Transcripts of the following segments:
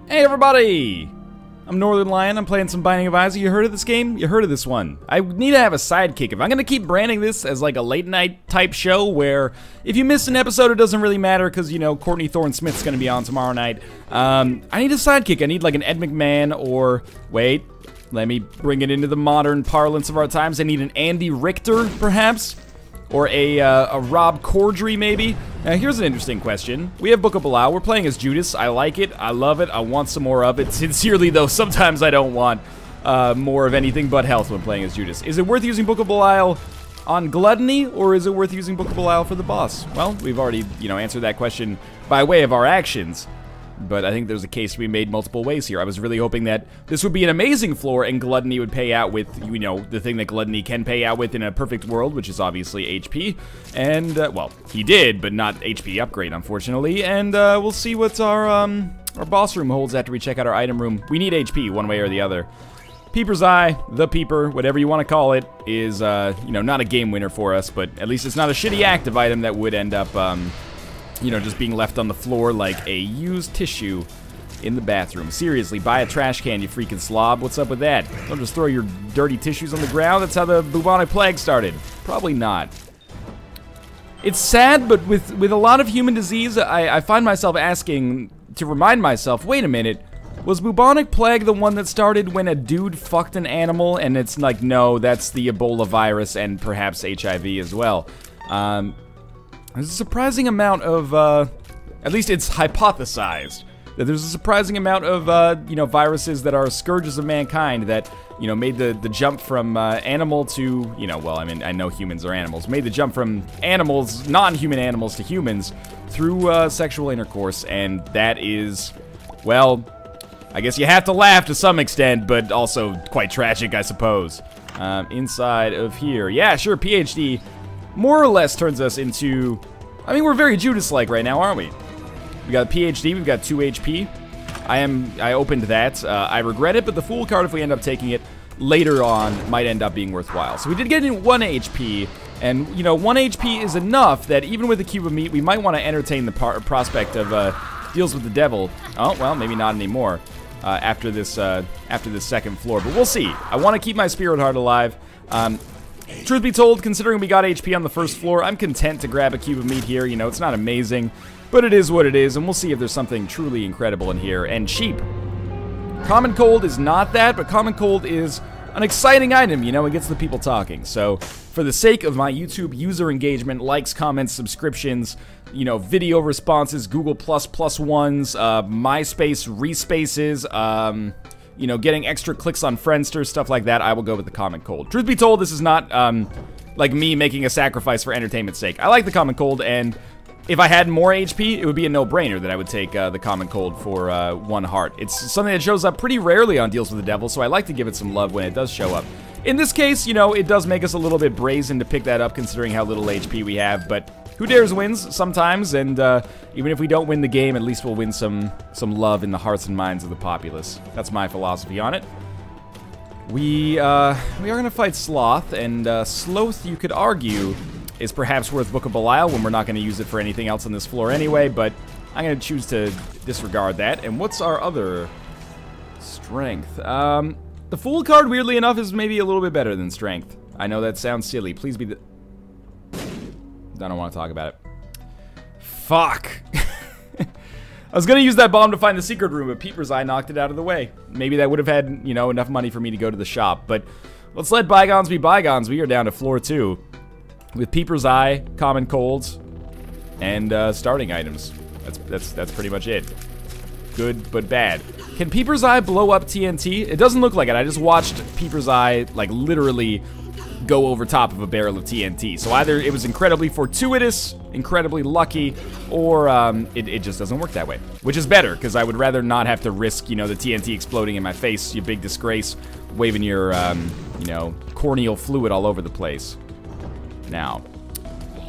Hey everybody! I'm Northernlion, I'm playing some Binding of Isaac. You heard of this game? You heard of this one. I need to have a sidekick. If I'm gonna keep branding this as like a late night type show where if you miss an episode it doesn't really matter because, you know, Courtney Thorne-Smith's gonna be on tomorrow night. I need a sidekick. I need like an Ed McMahon or, wait, let me bring it into the modern parlance of our times. I need an Andy Richter, perhaps? Or a Rob Corddry, maybe? Now, here's an interesting question. We have Book of Belial. We're playing as Judas. I like it. I love it. I want some more of it. Sincerely, though, sometimes I don't want more of anything but health when playing as Judas. Is it worth using Book of Belial on Gluttony, or is it worth using Book of Belial for the boss? Well, we've already, you know, answered that question by way of our actions. But I think there's a case to be made multiple ways here. I was really hoping that this would be an amazing floor and Gluttony would pay out with, you know, the thing that Gluttony can pay out with in a perfect world, which is obviously HP. And, well, he did, but not HP upgrade, unfortunately. And, we'll see what our boss room holds after we check out our item room. We need HP, one way or the other. Peeper's Eye, the Peeper, whatever you want to call it, is, you know, not a game winner for us, but at least it's not a shitty active item that would end up, you know, just being left on the floor like a used tissue in the bathroom. Seriously, buy a trash can, you freaking slob. What's up with that? Don't just throw your dirty tissues on the ground. That's how the bubonic plague started. Probably not. It's sad, but with a lot of human disease, I find myself asking to remind myself, wait a minute, was bubonic plague the one that started when a dude fucked an animal? And it's like, no, that's the Ebola virus and perhaps HIV as well. There's a surprising amount of, at least it's hypothesized, that there's a surprising amount of, you know, viruses that are scourges of mankind that, you know, made the jump from animal to, you know, well, I mean, I know humans are animals, made the jump from animals, non-human animals, to humans through sexual intercourse, and that is, well, I guess you have to laugh to some extent, but also quite tragic, I suppose. Inside of here, yeah, sure, PhD more or less turns us into, I mean, we're very Judas-like right now, aren't we? We got a PhD, we've got 2 HP. I opened that. I regret it, but the Fool card, if we end up taking it later on, might end up being worthwhile. So we did get in 1 HP, and, you know, 1 HP is enough that even with a cube of meat, we might want to entertain the prospect of deals with the devil. Oh, well, maybe not anymore after this second floor, but we'll see. I want to keep my spirit heart alive. Truth be told, considering we got HP on the first floor, I'm content to grab a cube of meat here. You know, it's not amazing, but it is what it is, and we'll see if there's something truly incredible in here. And cheap. Common Cold is not that, but Common Cold is an exciting item, you know, it gets the people talking. So, for the sake of my YouTube user engagement, likes, comments, subscriptions, you know, video responses, Google+++1s, MySpace respaces, you know, getting extra clicks on Friendster, stuff like that, I will go with the Common Cold. Truth be told, this is not, like me making a sacrifice for entertainment's sake. I like the Common Cold, and if I had more HP, it would be a no-brainer that I would take the Common Cold for 1 heart. It's something that shows up pretty rarely on Deals with the Devil, so I like to give it some love when it does show up. In this case, you know, it does make us a little bit brazen to pick that up, considering how little HP we have, but who dares wins sometimes, and even if we don't win the game, at least we'll win some love in the hearts and minds of the populace. That's my philosophy on it. We are gonna fight Sloth, and Sloth, you could argue, is perhaps worth Book of Belial when we're not gonna use it for anything else on this floor anyway, but I'm gonna choose to disregard that. And what's our other strength? The Fool card, weirdly enough, is maybe a little bit better than Strength. I know that sounds silly. Please be the... I don't want to talk about it. Fuck. I was going to use that bomb to find the secret room, but Peeper's Eye knocked it out of the way. Maybe that would have had, you know, enough money for me to go to the shop. But let's let bygones be bygones. We are down to floor 2. With Peeper's Eye, Common Colds, and starting items. That's pretty much it. Good, but bad. Can Peeper's Eye blow up TNT? It doesn't look like it. I just watched Peeper's Eye, like, literally go over top of a barrel of TNT. So either it was incredibly fortuitous, incredibly lucky, or it just doesn't work that way. Which is better, because I would rather not have to risk, you know, the TNT exploding in my face, you big disgrace, waving your, you know, corneal fluid all over the place. Now,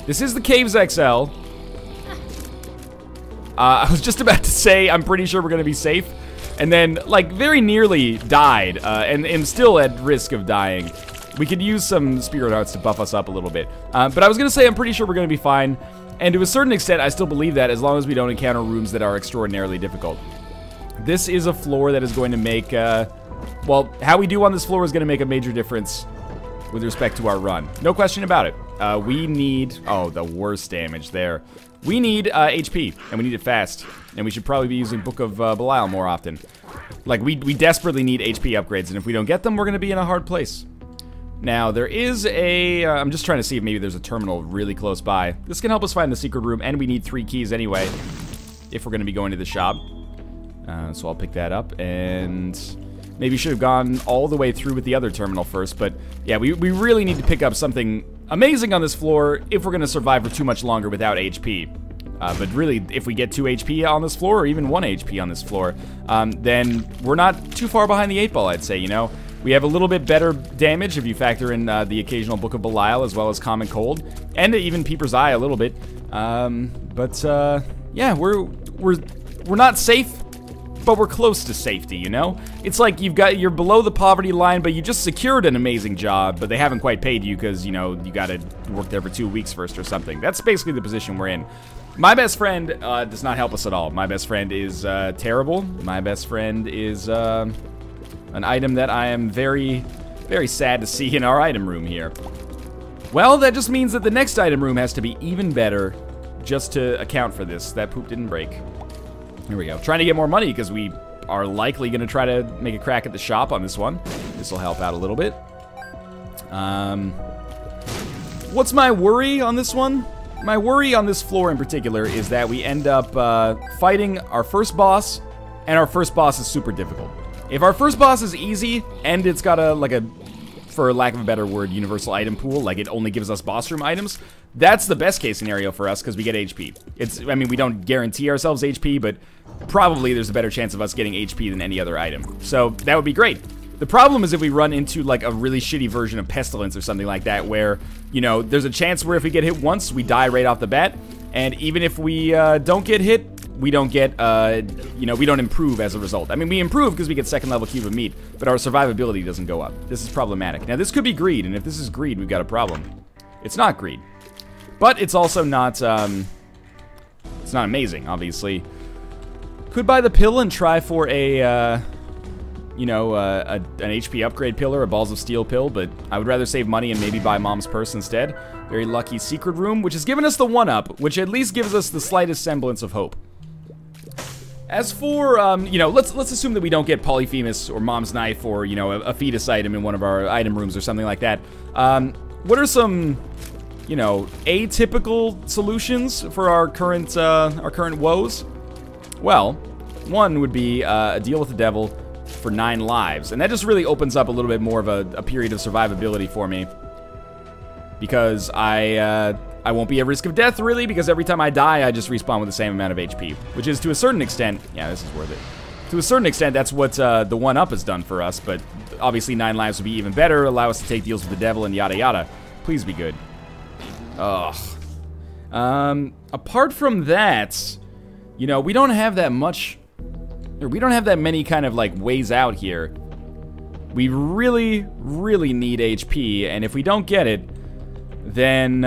this is the Caves XL. I was just about to say, I'm pretty sure we're going to be safe. And then, like, very nearly died, and am still at risk of dying. We could use some Spirit Hearts to buff us up a little bit. But I was going to say, I'm pretty sure we're going to be fine. And to a certain extent, I still believe that as long as we don't encounter rooms that are extraordinarily difficult. this is a floor that is going to make, well, how we do on this floor is going to make a major difference with respect to our run. No question about it. We need, oh, the worst damage there. We need HP, and we need it fast. And we should probably be using Book of Belial more often. Like, we desperately need HP upgrades, and if we don't get them, we're going to be in a hard place. Now, there is a, I'm just trying to see if maybe there's a terminal really close by. This can help us find the secret room, and we need 3 keys anyway, if we're going to be going to the shop. So I'll pick that up, and maybe should have gone all the way through with the other terminal first, but yeah, we really need to pick up something amazing on this floor if we're going to survive for too much longer without HP. But really, if we get 2 HP on this floor, or even 1 HP on this floor, then we're not too far behind the 8-ball, I'd say, you know? We have a little bit better damage if you factor in the occasional Book of Belial, as well as Common Cold, and even Peeper's Eye a little bit. Yeah, we're not safe, but we're close to safety, you know? It's like you're below the poverty line, but you just secured an amazing job, but they haven't quite paid you because, you know, you gotta work there for 2 weeks first or something. That's basically the position we're in. My best friend does not help us at all. My best friend is terrible. My best friend is an item that I am very, very sad to see in our item room here. Well, that just means that the next item room has to be even better just to account for this. That poop didn't break. Here we go. Trying to get more money because we are likely going to try to make a crack at the shop on this one. This will help out a little bit. What's my worry on this one? My worry on this floor in particular is that we end up fighting our first boss, and our first boss is super difficult. If our first boss is easy, and it's got a, for lack of a better word, universal item pool, like it only gives us boss room items, that's the best case scenario for us because we get HP. I mean, we don't guarantee ourselves HP, but probably there's a better chance of us getting HP than any other item. So that would be great. The problem is if we run into like a really shitty version of Pestilence or something like that where, you know, there's a chance where if we get hit once, we die right off the bat. And even if we don't get hit, we don't get, you know, we don't improve as a result. I mean, we improve because we get 2nd level Cube of Meat, but our survivability doesn't go up. This is problematic. Now, this could be greed, and if this is greed, we've got a problem. It's not greed. But it's also not, it's not amazing, obviously. Could buy the pill and try for a, you know, an HP upgrade pill or a Balls of Steel pill, but I would rather save money and maybe buy Mom's Purse instead. Very lucky secret room, which has given us the 1-up, which at least gives us the slightest semblance of hope. As for, you know, let's assume that we don't get Polyphemus or Mom's Knife or, you know, a fetus item in one of our item rooms or something like that. What are some, you know, atypical solutions for our current woes? Well, one would be a deal with the devil for 9 lives, and that just really opens up a little bit more of a period of survivability for me. Because I won't be at risk of death, really, because every time I die, I just respawn with the same amount of HP. Which is, to a certain extent, yeah, this is worth it. To a certain extent, that's what the 1-up has done for us, but obviously 9 lives would be even better, allow us to take deals with the devil and yada yada. Please be good. Ugh. Apart from that, you know, we don't have that much, or we don't have that many kind of, like, ways out here. We really, really need HP, and if we don't get it, then,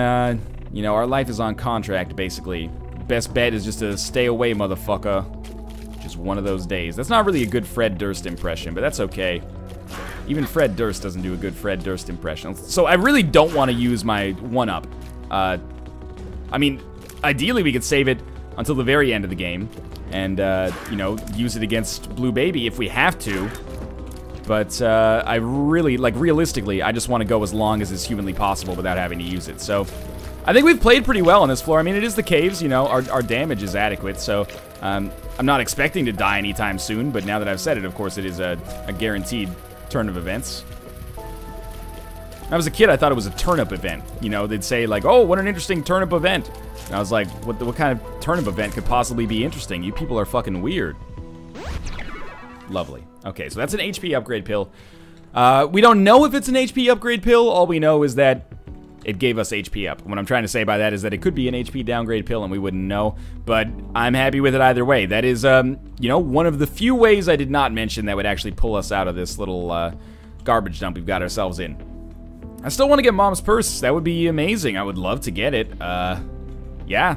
you know, our life is on contract, basically. Best bet is just to stay away, motherfucker. Just one of those days. That's not really a good Fred Durst impression, but that's okay. Even Fred Durst doesn't do a good Fred Durst impression. So I really don't want to use my 1-up. I mean, ideally we could save it until the very end of the game. And, you know, use it against Blue Baby if we have to. But I really, like, realistically, I just want to go as long as is humanly possible without having to use it. So I think we've played pretty well on this floor. I mean, it is the caves, you know, our damage is adequate. So I'm not expecting to die anytime soon. But now that I've said it, of course, it is a guaranteed turn of events. When I was a kid, I thought it was a turnip event. You know, they'd say, like, oh, what an interesting turnip event. And I was like, what kind of turnip event could possibly be interesting? You people are fucking weird. Lovely. Okay, so that's an HP upgrade pill. We don't know if it's an HP upgrade pill. All we know is that it gave us HP up. What I'm trying to say by that is that it could be an HP downgrade pill and we wouldn't know. But I'm happy with it either way. That is, you know, one of the few ways I did not mention that would actually pull us out of this little garbage dump we've got ourselves in. I still want to get Mom's Purse. That would be amazing. I would love to get it. Yeah.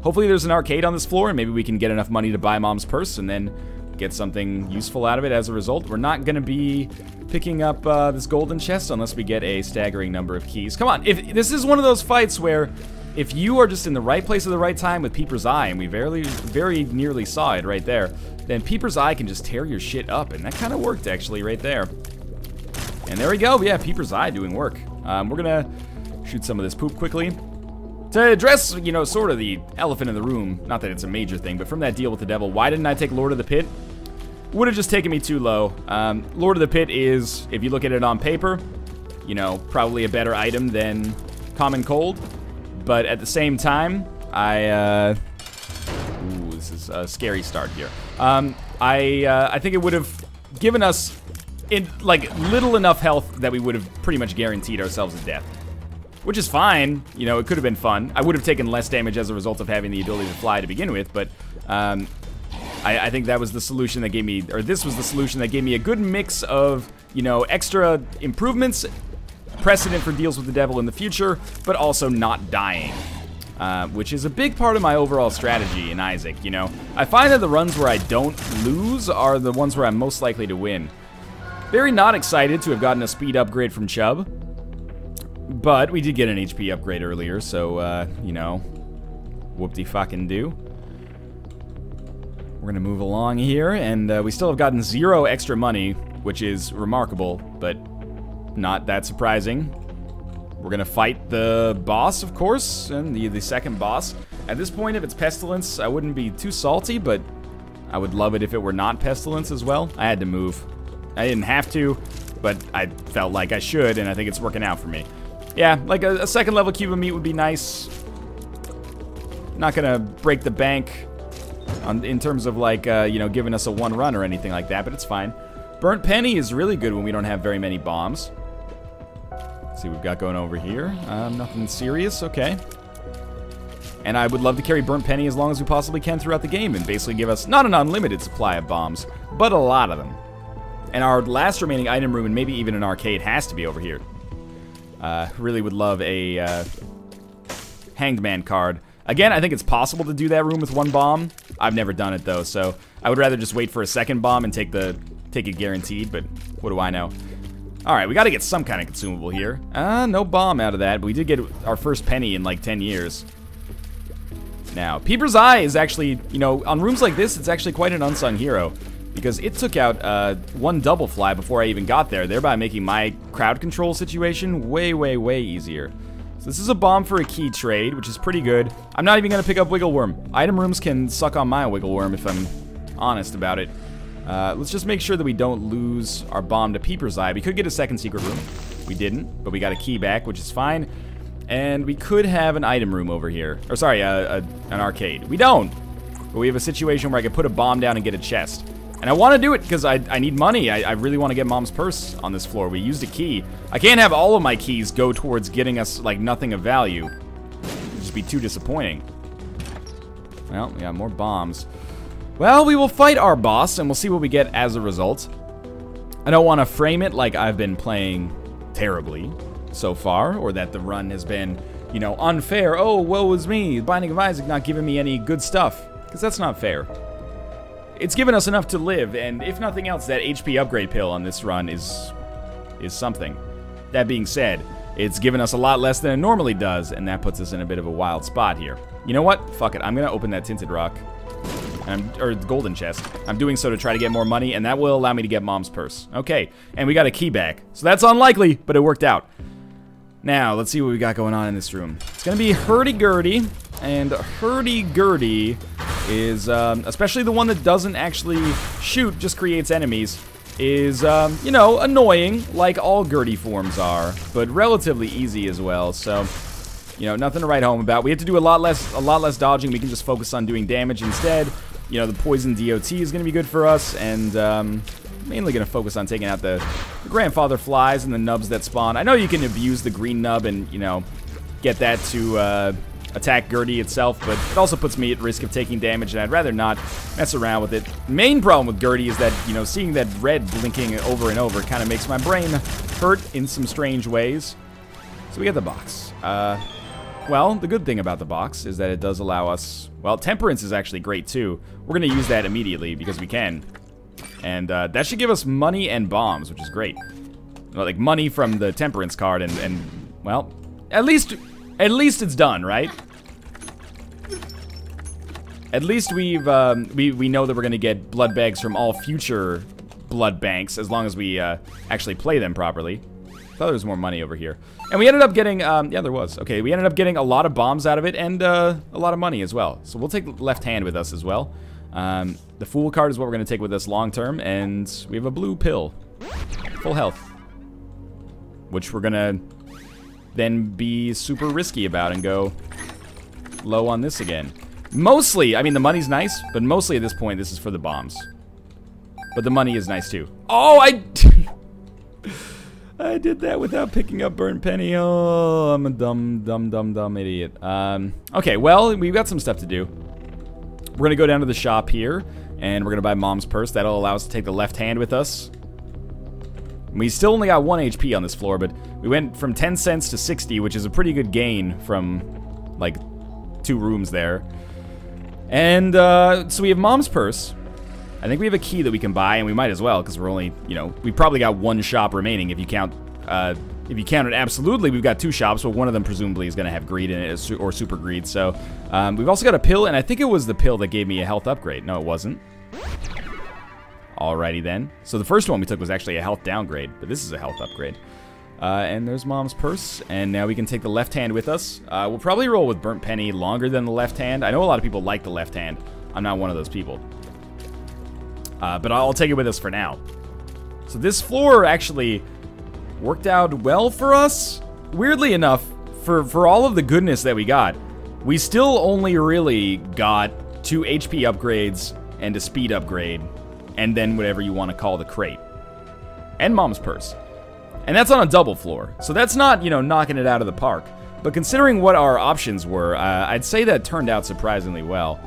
Hopefully there's an arcade on this floor and maybe we can get enough money to buy Mom's Purse and then get something useful out of it as a result. We're not going to be picking up this golden chest unless we get a staggering number of keys. Come on, if this is one of those fights where if you are just in the right place at the right time with Peeper's Eye, and we very nearly saw it right there, then Peeper's Eye can just tear your shit up, and that kind of worked actually right there. And there we go, yeah, Peeper's Eye doing work. We're gonna shoot some of this poop quickly. To address, you know, sort of the elephant in the room, not that it's a major thing, but from that deal with the devil, why didn't I take Lord of the Pit? Would have just taken me too low. Lord of the Pit is, if you look at it on paper, you know, probably a better item than Common Cold. But at the same time, ooh, this is a scary start here. I think it would have given us, like, little enough health that we would have pretty much guaranteed ourselves a death. Which is fine, you know, it could have been fun. I would have taken less damage as a result of having the ability to fly to begin with, but I think that was the solution that gave me, or this was the solution that gave me a good mix of, you know, extra improvements, precedent for deals with the devil in the future, but also not dying. Which is a big part of my overall strategy in Isaac, you know. I find that the runs where I don't lose are the ones where I'm most likely to win. Very not excited to have gotten a speed upgrade from Chubb. But we did get an HP upgrade earlier, so, you know, whoop-de-fucking-do. We're gonna move along here, and we still have gotten 0 extra money, which is remarkable, but not that surprising. We're gonna fight the boss, of course, and the second boss. At this point, if it's Pestilence, I wouldn't be too salty, but I would love it if it were not Pestilence as well. I had to move. I didn't have to, but I felt like I should, and I think it's working out for me. Yeah, like a second level cube of meat would be nice. Not gonna break the bank in terms of like, you know, giving us a 1 run or anything like that, but it's fine. Burnt Penny is really good when we don't have very many bombs. Let's see what we've got going over here. Nothing serious, okay. And I would love to carry Burnt Penny as long as we possibly can throughout the game and basically give us not an unlimited supply of bombs, but a lot of them. And our last remaining item room and maybe even an arcade has to be over here. Really would love a Hanged Man card. Again, I think it's possible to do that room with 1 bomb. I've never done it though, so I would rather just wait for a second bomb and take it guaranteed, but what do I know? Alright, we gotta get some kind of consumable here. No bomb out of that, but we did get our first penny in like 10 years. Now, Peeper's Eye is actually, you know, on rooms like this, it's actually quite an unsung hero. Because it took out 1 double fly before I even got there, thereby making my crowd control situation way, way, way easier. So this is a bomb for a key trade, which is pretty good. I'm not even going to pick up Wiggle Worm. Item rooms can suck on my Wiggle Worm if I'm honest about it. Let's just make sure that we don't lose our bomb to Peeper's Eye. We could get a second secret room. We didn't, but we got a key back, which is fine. And we could have an item room over here. Or sorry, an arcade. We don't! But we have a situation where I can put a bomb down and get a chest. And I want to do it because I need money. I really want to get Mom's purse on this floor. We used a key. I can't have all of my keys go towards getting us, like, nothing of value. It'd just be too disappointing. Well, we got more bombs. Well, we will fight our boss, and we'll see what we get as a result. I don't want to frame it like I've been playing terribly so far, or that the run has been, you know, unfair. Oh, woe is me. Binding of Isaac not giving me any good stuff. Because that's not fair. It's given us enough to live, and if nothing else, that HP upgrade pill on this run is something. That being said, it's given us a lot less than it normally does, and that puts us in a bit of a wild spot here. You know what? Fuck it. I'm gonna open that tinted rock. Or the golden chest. I'm doing so to try to get more money, and that will allow me to get Mom's purse. Okay, and we got a key back. So that's unlikely, but it worked out. Now, let's see what we got going on in this room. It's gonna be hurdy-gurdy, and hurdy-gurdy is, especially the one that doesn't actually shoot, just creates enemies, is, you know, annoying, like all Gurdy forms are, but relatively easy as well, so, you know, nothing to write home about. We have to do a lot less dodging. We can just focus on doing damage instead. You know, the poison DOT is going to be good for us, and, mainly going to focus on taking out the grandfather flies and the nubs that spawn. I know you can abuse the green nub and, you know, get that to, attack Gurdy itself, but it also puts me at risk of taking damage, and I'd rather not mess around with it. Main problem with Gurdy is that, you know, seeing that red blinking over and over kind of makes my brain hurt in some strange ways. So we get the box. Well, the good thing about the box is that it does allow us... Well, Temperance is actually great, too. We're going to use that immediately, because we can. And that should give us money and bombs, which is great. Well, like money from the temperance card and well, at least it's done, right? At least we know that we're gonna get blood bags from all future blood banks as long as we actually play them properly. I thought there was more money over here. And we ended up getting, yeah, there was. Okay, we ended up getting a lot of bombs out of it and a lot of money as well. So we'll take left hand with us as well. The Fool card is what we're going to take with us long term, and we have a blue pill. Full health. Which we're going to then be super risky about and go low on this again. Mostly, I mean, the money's nice, but mostly at this point, this is for the bombs. But the money is nice too. Oh, I did that without picking up Burnt Penny. Oh, I'm a dumb idiot. Okay, well, we've got some stuff to do. We're gonna go down to the shop here, and we're gonna buy Mom's Purse. That'll allow us to take the left hand with us. We still only got 1 HP on this floor, but we went from 10 cents to 60, which is a pretty good gain from, like, 2 rooms there. And, so we have Mom's Purse. I think we have a key that we can buy, and we might as well, because we're only, you know, we probably got 1 shop remaining if you count it absolutely. We've got 2 shops, but one of them presumably is going to have greed in it, or super greed. So, we've also got a pill, and I think it was the pill that gave me a health upgrade. No, it wasn't. Alrighty then. So the first one we took was actually a health downgrade, but this is a health upgrade. And there's Mom's Purse, and now we can take the left hand with us. We'll probably roll with Burnt Penny longer than the left hand. I know a lot of people like the left hand. I'm not one of those people. But I'll take it with us for now. So this floor actually worked out well for us. Weirdly enough, for all of the goodness that we got, we still only really got 2 HP upgrades and a speed upgrade, and then whatever you want to call the crate. And Mom's Purse. And that's on a double floor, so that's not, you know, knocking it out of the park. But considering what our options were, I'd say that turned out surprisingly well.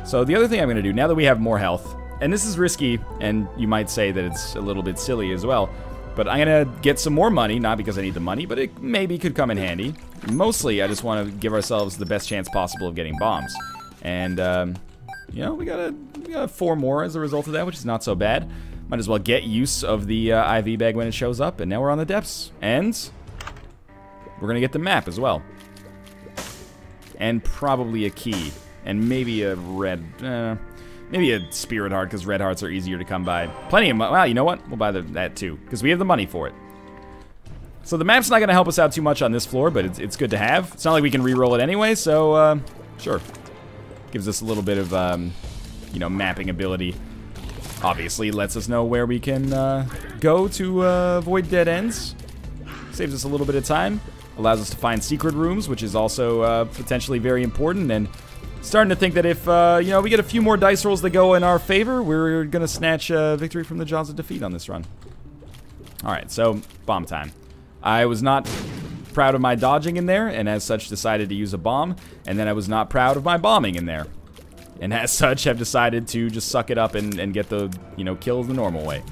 So the other thing I'm going to do, now that we have more health, and this is risky, and you might say that it's a little bit silly as well, but I'm going to get some more money, not because I need the money, but it maybe could come in handy. Mostly, I just want to give ourselves the best chance possible of getting bombs. And, you know, we got 4 more as a result of that, which is not so bad. Might as well get use of the IV bag when it shows up, and now we're on the depths. And we're going to get the map as well. And probably a key. And maybe a red... maybe a spirit heart, because red hearts are easier to come by. Plenty of money. Well, you know what? We'll buy that too, because we have the money for it. So the map's not going to help us out too much on this floor, but it's good to have. It's not like we can re-roll it anyway, so, sure. Gives us a little bit of, you know, mapping ability. Obviously, lets us know where we can go to avoid dead ends. Saves us a little bit of time. Allows us to find secret rooms, which is also potentially very important. And starting to think that if, you know, we get a few more dice rolls that go in our favor, we're going to snatch victory from the jaws of defeat on this run. Alright, so bomb time. I was not proud of my dodging in there, and as such decided to use a bomb. And then I was not proud of my bombing in there. And as such, have decided to just suck it up and get the, you know, kills the normal way.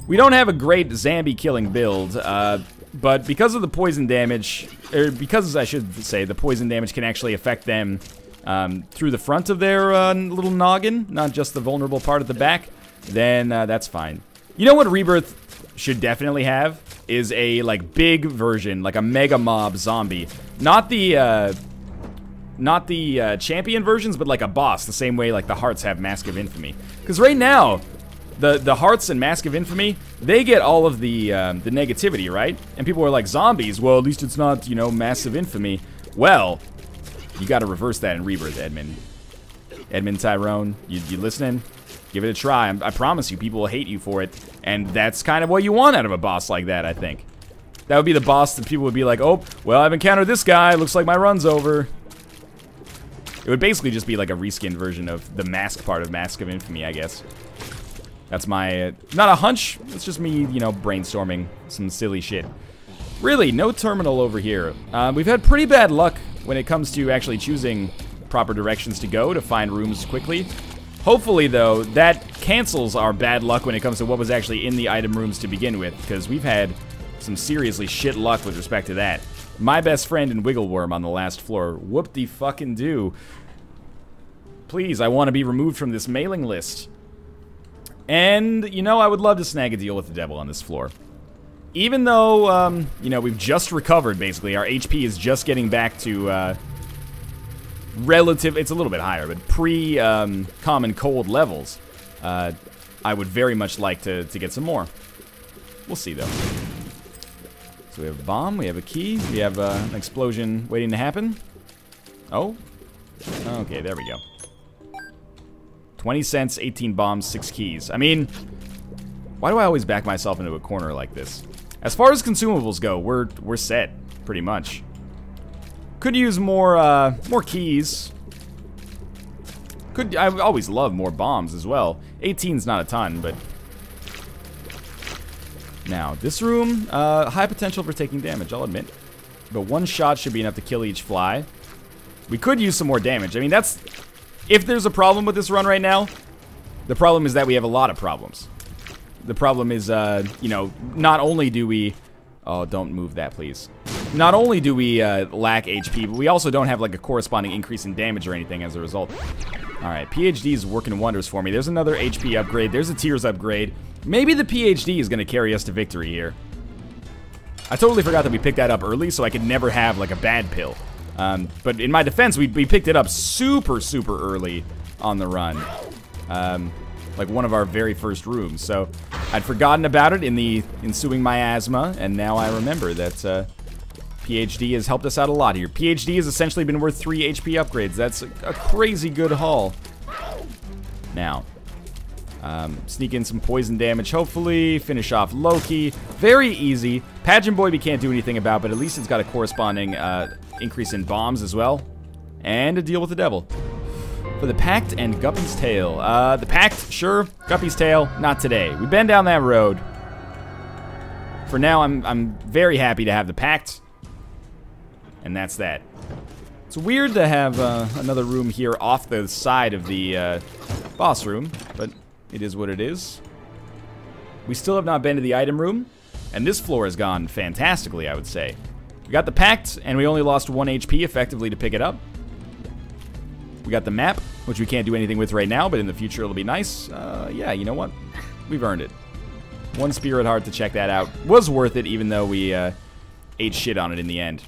We don't have a great zombie killing build, but because of the poison damage, or because I should say the poison damage can actually affect them through the front of their little noggin, not just the vulnerable part at the back, then that's fine. You know what Rebirth should definitely have? Is a, like, big version, like a mega mob zombie. Not the champion versions, but like a boss, the same way like the hearts have Mask of Infamy. Because right now, the hearts and Mask of Infamy, they get all of the negativity, right? And people are like, zombies, well, at least it's not, you know, Mask of Infamy. Well, you gotta reverse that in Rebirth, Edmund. Edmund Tyrone, you listening? Give it a try. I promise you, people will hate you for it. And that's kind of what you want out of a boss like that, I think. That would be the boss that people would be like, oh, well, I've encountered this guy, looks like my run's over. It would basically just be like a reskin version of the mask part of Mask of Infamy, I guess. That's my, not a hunch, it's just me, you know, brainstorming some silly shit. Really, no terminal over here. We've had pretty bad luck when it comes to actually choosing proper directions to go to find rooms quickly. Hopefully, though, that cancels our bad luck when it comes to what was actually in the item rooms to begin with, because we've had some seriously shit luck with respect to that. My best friend in Wiggleworm on the last floor. Whoop-de-fucking-do. Please, I want to be removed from this mailing list. And, you know, I would love to snag a deal with the devil on this floor. Even though, you know, we've just recovered, basically. Our HP is just getting back to, relative... It's a little bit higher, but pre-common cold levels. I would very much like to get some more. We'll see, though. So we have a bomb, we have a key, we have an explosion waiting to happen. Oh. Okay, there we go. 20 cents, 18 bombs, 6 keys. I mean, why do I always back myself into a corner like this? As far as consumables go, we're set, pretty much. Could use more keys. I always love more bombs as well. 18's not a ton, but... Now, this room, high potential for taking damage, I'll admit. But one shot should be enough to kill each fly. We could use some more damage. I mean, that's... If there's a problem with this run right now, the problem is that we have a lot of problems. The problem is, you know, not only do we... Oh, don't move that, please. Not only do we lack HP, but we also don't have, like, a corresponding increase in damage or anything as a result. Alright, PhD is working wonders for me. There's another HP upgrade. There's a Tears upgrade. Maybe the PhD is going to carry us to victory here. I totally forgot that we picked that up early, so I could never have, like, a bad pill. But in my defense, we picked it up super, super early on the run. Like one of our very first rooms. So I'd forgotten about it in the ensuing miasma, and now I remember that PhD has helped us out a lot here. PhD has essentially been worth 3 HP upgrades. That's a crazy good haul. Now, sneak in some poison damage, hopefully. Finish off Loki. Very easy. Pageant Boy we can't do anything about, but at least it's got a corresponding increase in bombs as well. And a deal with the devil. For the Pact and Guppy's Tail. The Pact, sure. Guppy's Tail, not today. We've been down that road. For now, I'm very happy to have the Pact. And that's that. It's weird to have another room here off the side of the boss room, but it is what it is. We still have not been to the item room, and this floor has gone fantastically, I would say. We got the Pact, and we only lost 1 HP effectively to pick it up. We got the map, which we can't do anything with right now, but in the future it'll be nice. Yeah, you know what? We've earned it. 1 Spirit Heart to check that out. Was worth it, even though we ate shit on it in the end.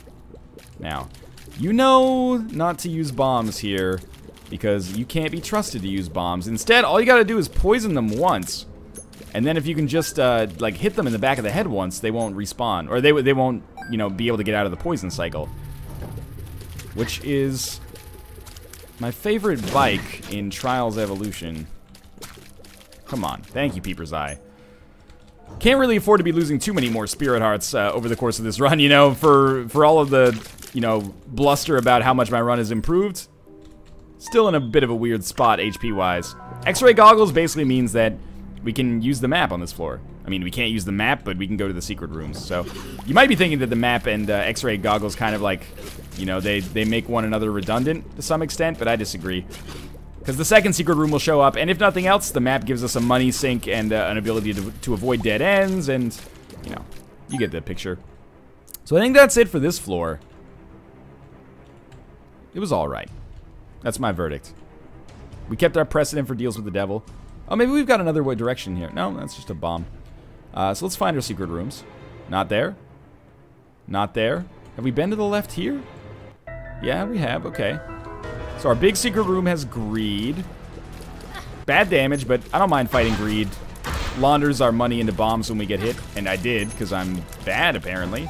Now, you know not to use bombs here, because you can't be trusted to use bombs. Instead, all you gotta do is poison them once. And then if you can just, like, hit them in the back of the head once, they won't respawn. Or they won't, you know, be able to get out of the poison cycle. Which is my favorite bike in Trials Evolution. Come on. Thank you, Peeper's Eye. Can't really afford to be losing too many more Spirit Hearts over the course of this run, you know, for all of the, you know, bluster about how much my run has improved. Still in a bit of a weird spot, HP-wise. X-ray goggles basically means that we can use the map on this floor. I mean, we can't use the map, but we can go to the secret rooms. So, you might be thinking that the map and X-ray goggles kind of like, you know, they make one another redundant to some extent, but I disagree. Because the second secret room will show up, and if nothing else, the map gives us a money sink and an ability to avoid dead ends, and, you know, you get the picture. So I think that's it for this floor. It was alright. That's my verdict. We kept our precedent for deals with the devil. Oh, maybe we've got another direction here. No, that's just a bomb. So let's find our secret rooms. Not there. Not there. Have we been to the left here? Yeah, we have. Okay. So our big secret room has greed. Bad damage, but I don't mind fighting greed. Launders our money into bombs when we get hit. And I did, because I'm bad, apparently.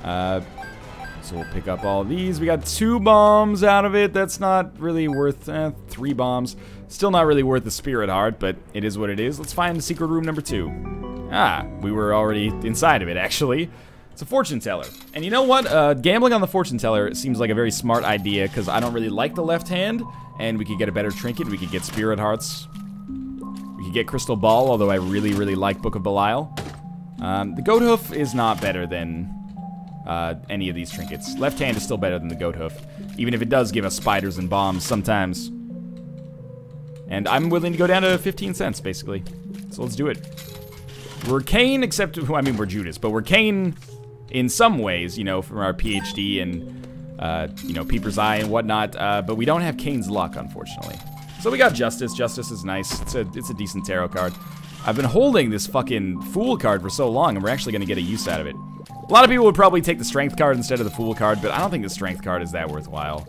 So we'll pick up all these. We got 2 bombs out of it. That's not really worth... 3 bombs. Still not really worth the Spirit Heart, but it is what it is. Let's find secret room number 2. Ah, we were already inside of it, actually. It's a fortune teller. And you know what? Gambling on the fortune teller seems like a very smart idea, because I don't really like the left hand, and we could get a better trinket. We could get Spirit Hearts. We could get Crystal Ball, although I really, really like Book of Belial. The Goat Hoof is not better than any of these trinkets. Left hand is still better than the Goat Hoof, even if it does give us spiders and bombs sometimes. And I'm willing to go down to 15 cents, basically. So let's do it. We're Cain, except, I mean, we're Judas, but we're Cain in some ways, you know, from our PhD and, you know, Peeper's Eye and whatnot, but we don't have Cain's Luck, unfortunately. So we got Justice. Justice is nice. It's a decent tarot card. I've been holding this fucking Fool card for so long, and we're actually going to get a use out of it. A lot of people would probably take the Strength card instead of the Fool card, but I don't think the Strength card is that worthwhile.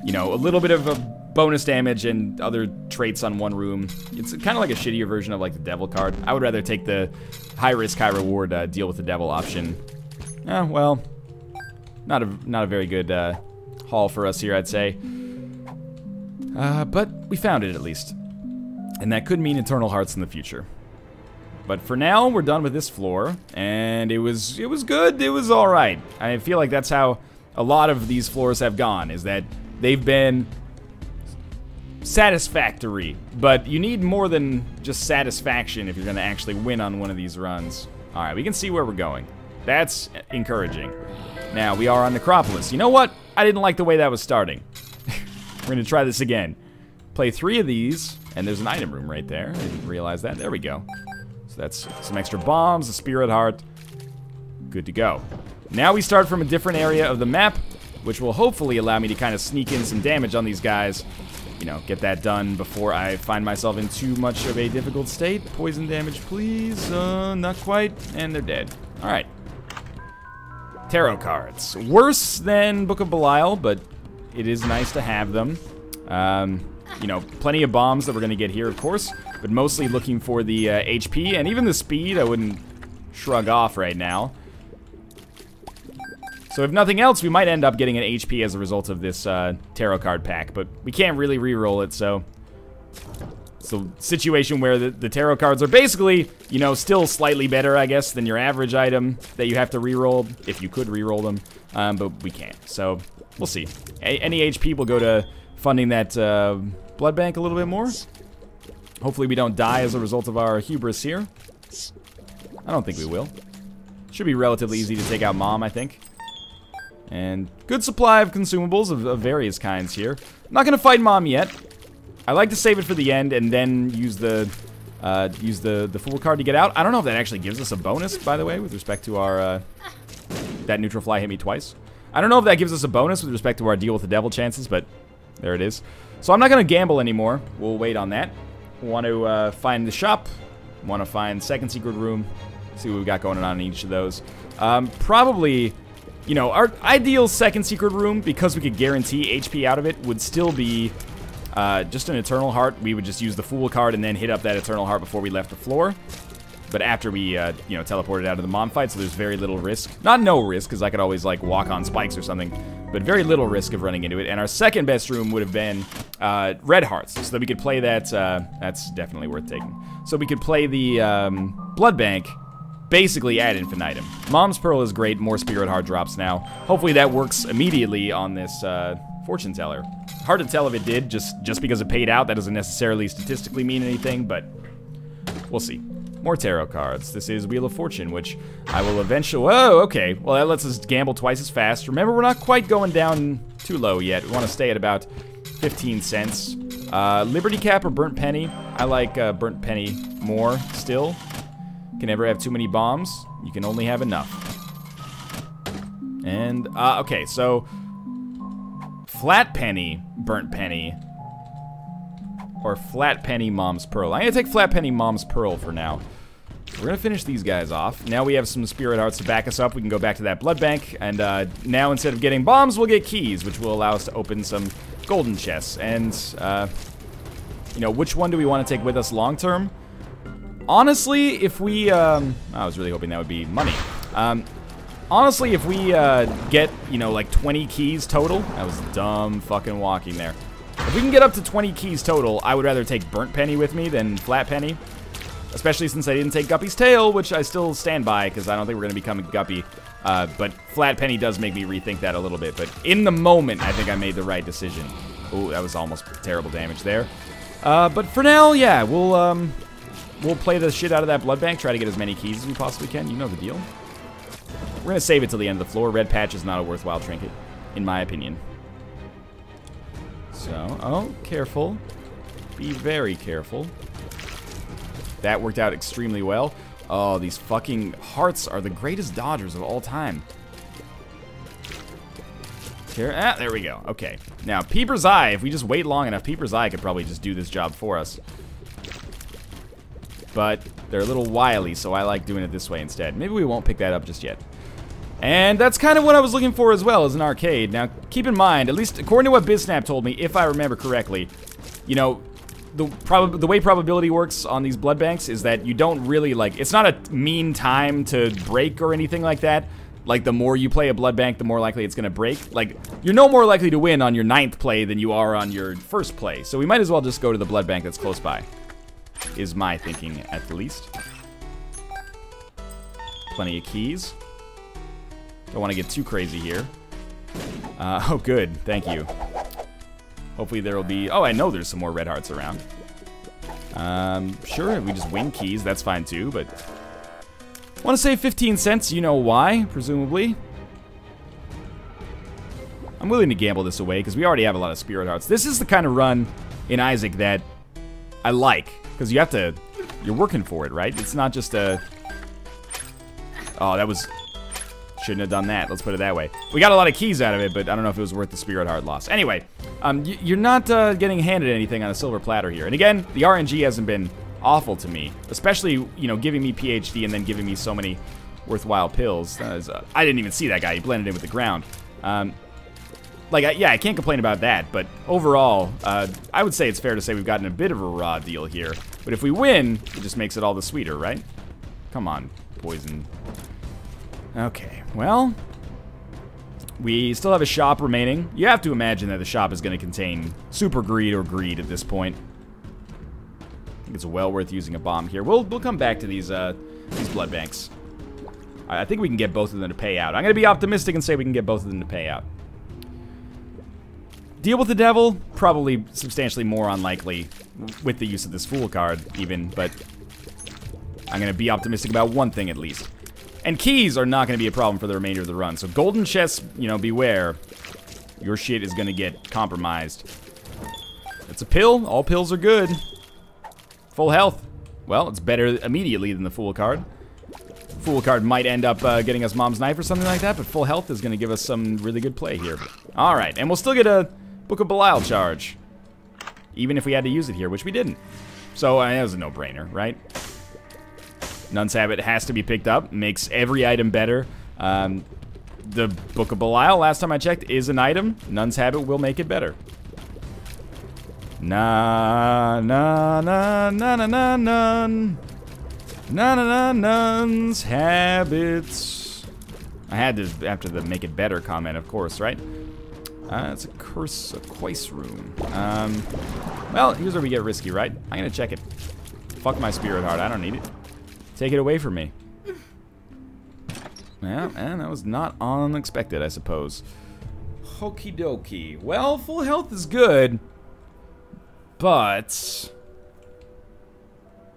You know, a little bit of a bonus damage and other traits on one room. It's kind of like a shittier version of like the Devil card. I would rather take the high risk, high reward deal with the Devil option. Well, not a very good haul for us here, I'd say. But we found it at least. And that could mean Eternal Hearts in the future. But for now, we're done with this floor, and it was good, it was alright. I feel like that's how a lot of these floors have gone, is that they've been satisfactory, but you need more than just satisfaction if you're gonna actually win on one of these runs. Alright, we can see where we're going. That's encouraging. Now, we are on Necropolis. You know what? I didn't like the way that was starting. We're gonna try this again. Play 3 of these, and there's an item room right there. I didn't realize that. There we go. So that's some extra bombs, a Spirit Heart. Good to go. Now we start from a different area of the map, which will hopefully allow me to kind of sneak in some damage on these guys. You know, get that done before I find myself in too much of a difficult state. Poison damage, please. Not quite. And they're dead. Alright. Tarot cards. Worse than Book of Belial, but it is nice to have them. You know, plenty of bombs that we're going to get here, of course, but mostly looking for the HP, and even the speed I wouldn't shrug off right now. So if nothing else, we might end up getting an HP as a result of this tarot card pack, but we can't really re-roll it, so it's a situation where the tarot cards are basically, you know, still slightly better, I guess, than your average item that you have to re-roll, if you could re-roll them, but we can't, so we'll see. Any HP will go to funding that blood bank a little bit more. Hopefully we don't die as a result of our hubris here. I don't think we will. Should be relatively easy to take out Mom, I think. And good supply of consumables of various kinds here. I'm not gonna fight Mom yet. I like to save it for the end and then use the Fool card to get out. I don't know if that actually gives us a bonus, by the way, with respect to our that neutral fly hit me twice. I don't know if that gives us a bonus with respect to our deal with the devil chances, but there it is. So I'm not going to gamble anymore. We'll wait on that. Want to find the shop. Want to find second secret room. See what we've got going on in each of those. Probably, you know, our ideal second secret room, because we could guarantee HP out of it, would still be just an Eternal Heart. We would just use the Fool card and then hit up that Eternal Heart before we left the floor. But after we, you know, teleported out of the Mom fight, so there's very little risk. Not no risk, because I could always, like, walk on spikes or something. But very little risk of running into it. And our second best room would have been Red Hearts, so that we could play that, that's definitely worth taking. So we could play the Blood Bank, basically ad infinitum. Mom's Pearl is great, more Spirit Heart drops now. Hopefully that works immediately on this Fortune Teller. Hard to tell if it did, just because it paid out. That doesn't necessarily statistically mean anything, but we'll see. More tarot cards. This is Wheel of Fortune, which I will eventually... Whoa, okay. Well, that lets us gamble twice as fast. Remember, we're not quite going down too low yet. We want to stay at about 15 cents. Liberty Cap or Burnt Penny? I like Burnt Penny more still. Can never have too many bombs. You can only have enough. And, okay, so... Flat Penny, Burnt Penny... or Flat Penny Mom's Pearl. I'm gonna take Flat Penny Mom's Pearl for now. We're gonna finish these guys off. Now we have some Spirit Hearts to back us up. We can go back to that Blood Bank, and now instead of getting bombs, we'll get keys, which will allow us to open some golden chests. And, you know, which one do we want to take with us long term? Honestly, if we, I was really hoping that would be money. Honestly, if we get, you know, like 20 keys total, that was dumb fucking walking there. If we can get up to 20 keys total, I would rather take Burnt Penny with me than Flat Penny. Especially since I didn't take Guppy's Tail, which I still stand by, because I don't think we're going to become a Guppy. But Flat Penny does make me rethink that a little bit. But in the moment, I think I made the right decision. Oh, that was almost terrible damage there. But for now, yeah, we'll play the shit out of that Blood Bank, try to get as many keys as we possibly can. You know the deal. We're going to save it till the end of the floor. Red Patch is not a worthwhile trinket, in my opinion. So, oh, careful. Be very careful. That worked out extremely well. Oh, these fucking hearts are the greatest dodgers of all time. There we go. Okay. Now, Peeper's Eye, if we just wait long enough, Peeper's Eye could probably just do this job for us. but they're a little wily, so I like doing it this way instead. Maybe we won't pick that up just yet. And that's kind of what I was looking for as well as an arcade. Now, keep in mind, at least according to what BizSnap told me, if I remember correctly, you know, the way probability works on these blood banks is that you don't really, like, it's not a mean time to break or anything like that. Like, the more you play a blood bank, the more likely it's gonna break. Like, you're no more likely to win on your 9th play than you are on your 1st play. So we might as well just go to the blood bank that's close by, is my thinking at the least. Plenty of keys. Don't want to get too crazy here. Oh, good. Thank you. Hopefully there will be... Oh, I know there's some more red hearts around. Sure, if we just win keys, that's fine too, but... I want to say 15 cents, you know why, presumably. I'm willing to gamble this away, because we already have a lot of spirit hearts. This is the kind of run in Isaac that I like, because you have to... You're working for it, right? It's not just a... Oh, that was... Shouldn't have done that, let's put it that way. We got a lot of keys out of it, but I don't know if it was worth the spirit heart loss. Anyway, you're not getting handed anything on a silver platter here. And again, the RNG hasn't been awful to me. Especially, you know, giving me PhD and then giving me so many worthwhile pills. I didn't even see that guy, he blended in with the ground. Yeah, I can't complain about that, but overall, I would say it's fair to say we've gotten a bit of a raw deal here. But if we win, it just makes it all the sweeter, right? Come on, poison. Okay, well, we still have a shop remaining. You have to imagine that the shop is going to contain super greed or greed at this point. I think it's well worth using a bomb here. We'll come back to these blood banks. I think we can get both of them to pay out. I'm going to be optimistic and say we can get both of them to pay out. Deal with the devil? Probably substantially more unlikely with the use of this fool card, even, but I'm going to be optimistic about one thing at least. And keys are not going to be a problem for the remainder of the run. So golden chests, you know, beware. Your shit is going to get compromised. It's a pill. All pills are good. Full health. Well, it's better immediately than the fool card. Fool card might end up getting us Mom's Knife or something like that, but full health is going to give us some really good play here. All right, and we'll still get a Book of Belial charge, even if we had to use it here, which we didn't. So that was a no-brainer, right? Nun's Habit has to be picked up. Makes every item better. The Book of Belial, last time I checked, is an item. Nun's Habit will make it better. Na na na na na na nun. Na na na Nun's Habits. I had to after the make it better comment, of course, right? It's a Quace room. Well, here's where we get risky, right? I'm gonna check it. Fuck my spirit heart. I don't need it. Take it away from me. Yeah, and that was not unexpected, I suppose. Okie dokie. Well, full health is good, but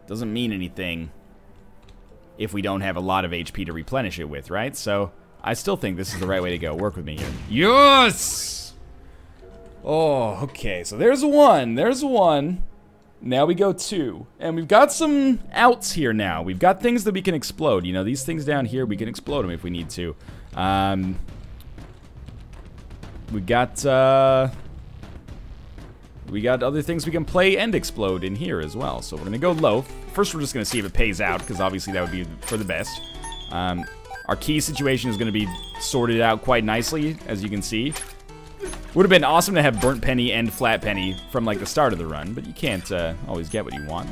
doesn't mean anything if we don't have a lot of HP to replenish it with, right? So I still think this is the right way to go. Work with me here. Yes! Oh, okay. So there's a 1. There's a 1. Now we go 2, and we've got some outs here now. We've got things that we can explode. You know, these things down here, we can explode them if we need to. We got other things we can play and explode in here as well. So we're gonna go low. First, we're just gonna see if it pays out, because obviously that would be for the best. Our key situation is gonna be sorted out quite nicely, as you can see. Would have been awesome to have Burnt Penny and Flat Penny from, like, the start of the run, but you can't always get what you want.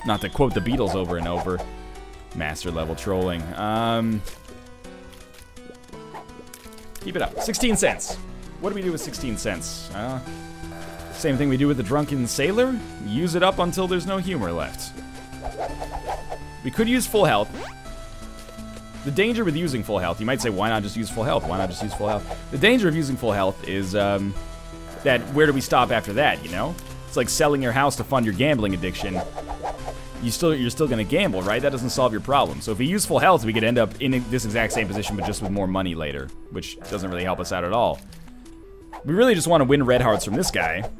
Not to quote the Beatles over and over. Master level trolling. Keep it up. 16 cents. What do we do with 16 cents? Same thing we do with the Drunken Sailor. Use it up until there's no humor left. We could use full health. The danger with using full health, you might say, why not just use full health? Why not just use full health? The danger of using full health is that where do we stop after that, you know? It's like selling your house to fund your gambling addiction. You're still gonna gamble, right? That doesn't solve your problem. So if we use full health, we could end up in this exact same position, but just with more money later, which doesn't really help us out at all. We really just want to win red hearts from this guy.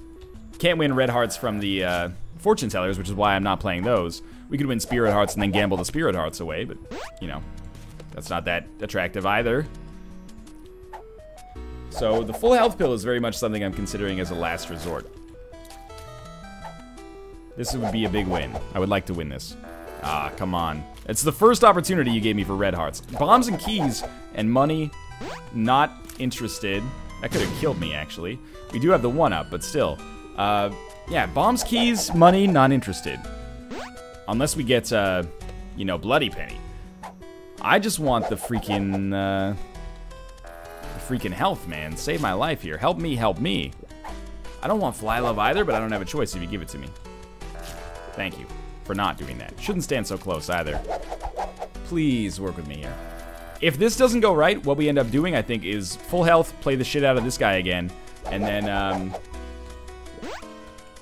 Can't win red hearts from the fortune tellers, which is why I'm not playing those. We could win spirit hearts and then gamble the spirit hearts away, but, you know, that's not that attractive either. So the full health pill is very much something I'm considering as a last resort. This would be a big win. I would like to win this. Ah, come on. It's the first opportunity you gave me for red hearts. Bombs and keys and money, not interested. That could have killed me, actually. We do have the 1-up, but still. Yeah, bombs, keys, money, not interested. Unless we get, you know, bloody penny. I just want the freaking health, man. Save my life here. Help me, help me. I don't want fly love either, but I don't have a choice if you give it to me. Thank you for not doing that. Shouldn't stand so close either. Please work with me here. If this doesn't go right, what we end up doing, I think, is full health, play the shit out of this guy again, and then,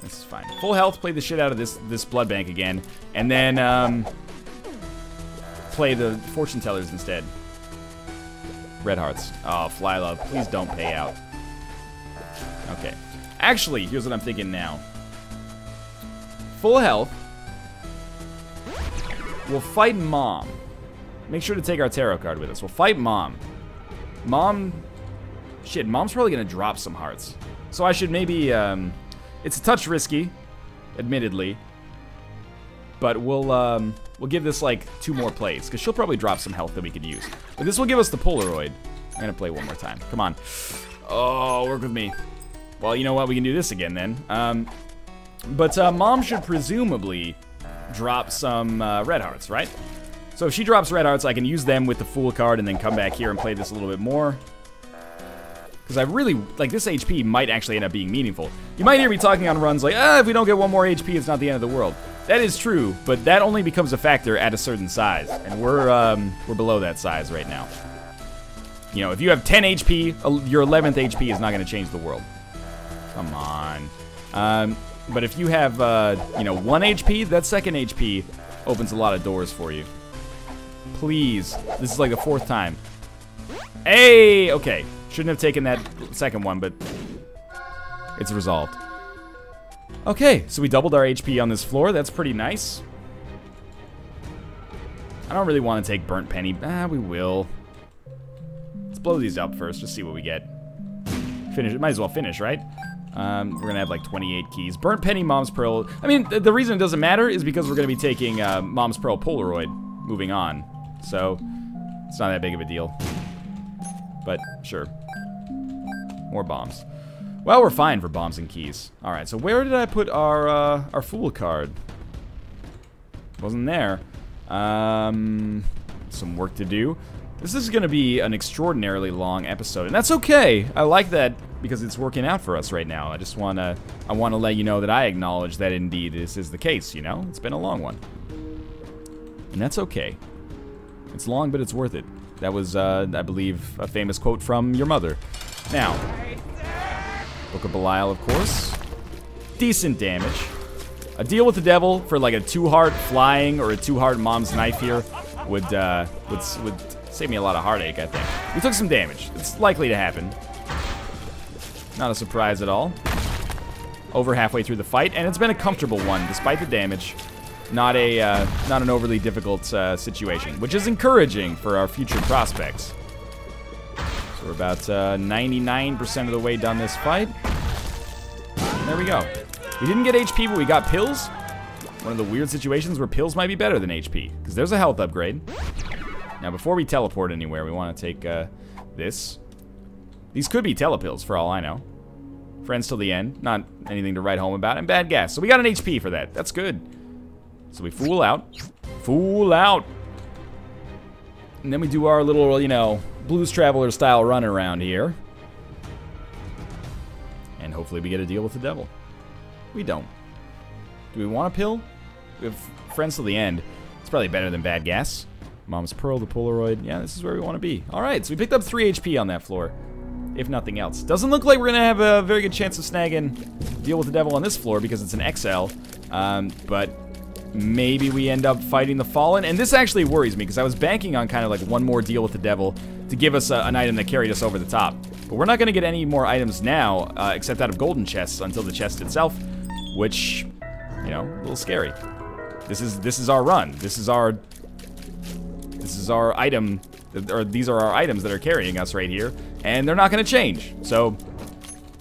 this is fine. Full health, play the shit out of this blood bank again, and then, play the fortune tellers instead. Red hearts. Oh, fly love. Please don't pay out. Okay. Actually, here's what I'm thinking now. Full health. We'll fight Mom. Make sure to take our tarot card with us. We'll fight Mom. Mom... Shit, Mom's probably gonna drop some hearts. So I should maybe, it's a touch risky, admittedly. But we'll give this, like, 2 more plays. Because she'll probably drop some health that we could use. But this will give us the Polaroid. I'm gonna play one more time. Come on. Oh, work with me. Well, you know what? We can do this again, then. But Mom should presumably drop some red hearts, right? So if she drops red hearts, I can use them with the Fool card and then come back here and play this a little bit more. Because I really, like, this HP might actually end up being meaningful. You might hear me talking on runs like, if we don't get 1 more HP, it's not the end of the world. That is true, but that only becomes a factor at a certain size. And we're below that size right now. You know, if you have 10 HP, your 11th HP is not going to change the world. Come on. But if you have, you know, 1 HP, that 2nd HP opens a lot of doors for you. Please. This is like the 4th time. Hey! Okay. Shouldn't have taken that 2nd one, but it's resolved. Okay, so we doubled our HP on this floor. That's pretty nice. I don't really want to take Burnt Penny. We will. Let's blow these up first, just see what we get. Finish. Might as well finish, right? We're going to have like 28 keys. Burnt Penny, Mom's Pearl. I mean, the reason it doesn't matter is because we're going to be taking Mom's Pearl Polaroid moving on. So, it's not that big of a deal. But, sure. More bombs. Well, we're fine for bombs and keys. Alright, so where did I put our Fool card? Wasn't there. Some work to do. This is going to be an extraordinarily long episode, and that's okay. I like that because it's working out for us right now. I just want to let you know that I acknowledge that indeed this is the case, you know? It's been a long one. And that's okay. It's long, but it's worth it. That was, I believe, a famous quote from your mother. Now, Book of Belial, of course. Decent damage. A deal with the devil for like a 2-heart flying or a 2-heart mom's knife here would save me a lot of heartache, I think. We took some damage. It's likely to happen. Not a surprise at all. Over halfway through the fight, and it's been a comfortable one despite the damage. Not an overly difficult situation, which is encouraging for our future prospects. So we're about 99% of the way done this fight. And there we go. We didn't get HP, but we got pills. One of the weird situations where pills might be better than HP, because there's a health upgrade. Now, before we teleport anywhere, we want to take this. These could be telepills, for all I know. Friends till the end. Not anything to write home about. And bad gas. So we got an HP for that. That's good. So we fool out. Fool out. And then we do our little, you know, Blues Traveler style run around here. And hopefully we get a deal with the devil. We don't. Do we want a pill? We have friends till the end. It's probably better than bad gas. Mom's Pearl, the Polaroid. Yeah, this is where we want to be. Alright, so we picked up 3 HP on that floor. If nothing else. Doesn't look like we're going to have a very good chance of snagging Deal with the Devil on this floor because it's an XL. But maybe we end up fighting the Fallen. And this actually worries me because I was banking on kind of like one more Deal with the Devil to give us an item that carried us over the top. But we're not going to get any more items now except out of golden chests until the chest itself, which, you know, a little scary. This is our run. This is our item, or these are our items that are carrying us right here, and they're not going to change. So,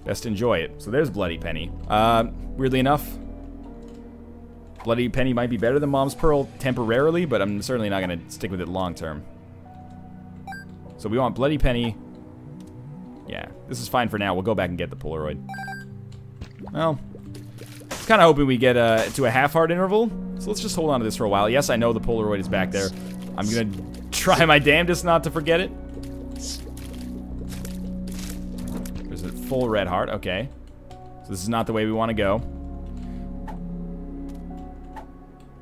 best enjoy it. So there's Bloody Penny. Weirdly enough, Bloody Penny might be better than Mom's Pearl temporarily, but I'm certainly not going to stick with it long term. So we want Bloody Penny. Yeah, this is fine for now. We'll go back and get the Polaroid. Well, I was kind of hoping we get to a half-heart interval. So let's just hold on to this for a while. Yes, I know the Polaroid is back there. I'm going to try my damnedest not to forget it. There's a full red heart. Okay. So this is not the way we want to go.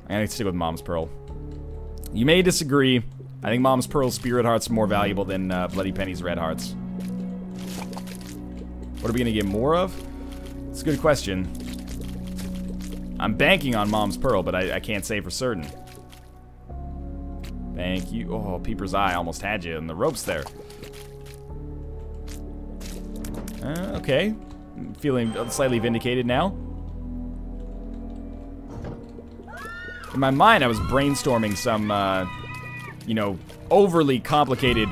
I'm going to stick with Mom's Pearl. You may disagree. I think Mom's Pearl's Spirit Hearts are more valuable than Bloody Penny's Red Hearts. What are we going to get more of? It's a good question. I'm banking on Mom's Pearl, but I can't say for certain. Thank you. Oh, Peeper's Eye almost had you in the ropes there. Okay. I'm feeling slightly vindicated now. In my mind, I was brainstorming some, you know, overly complicated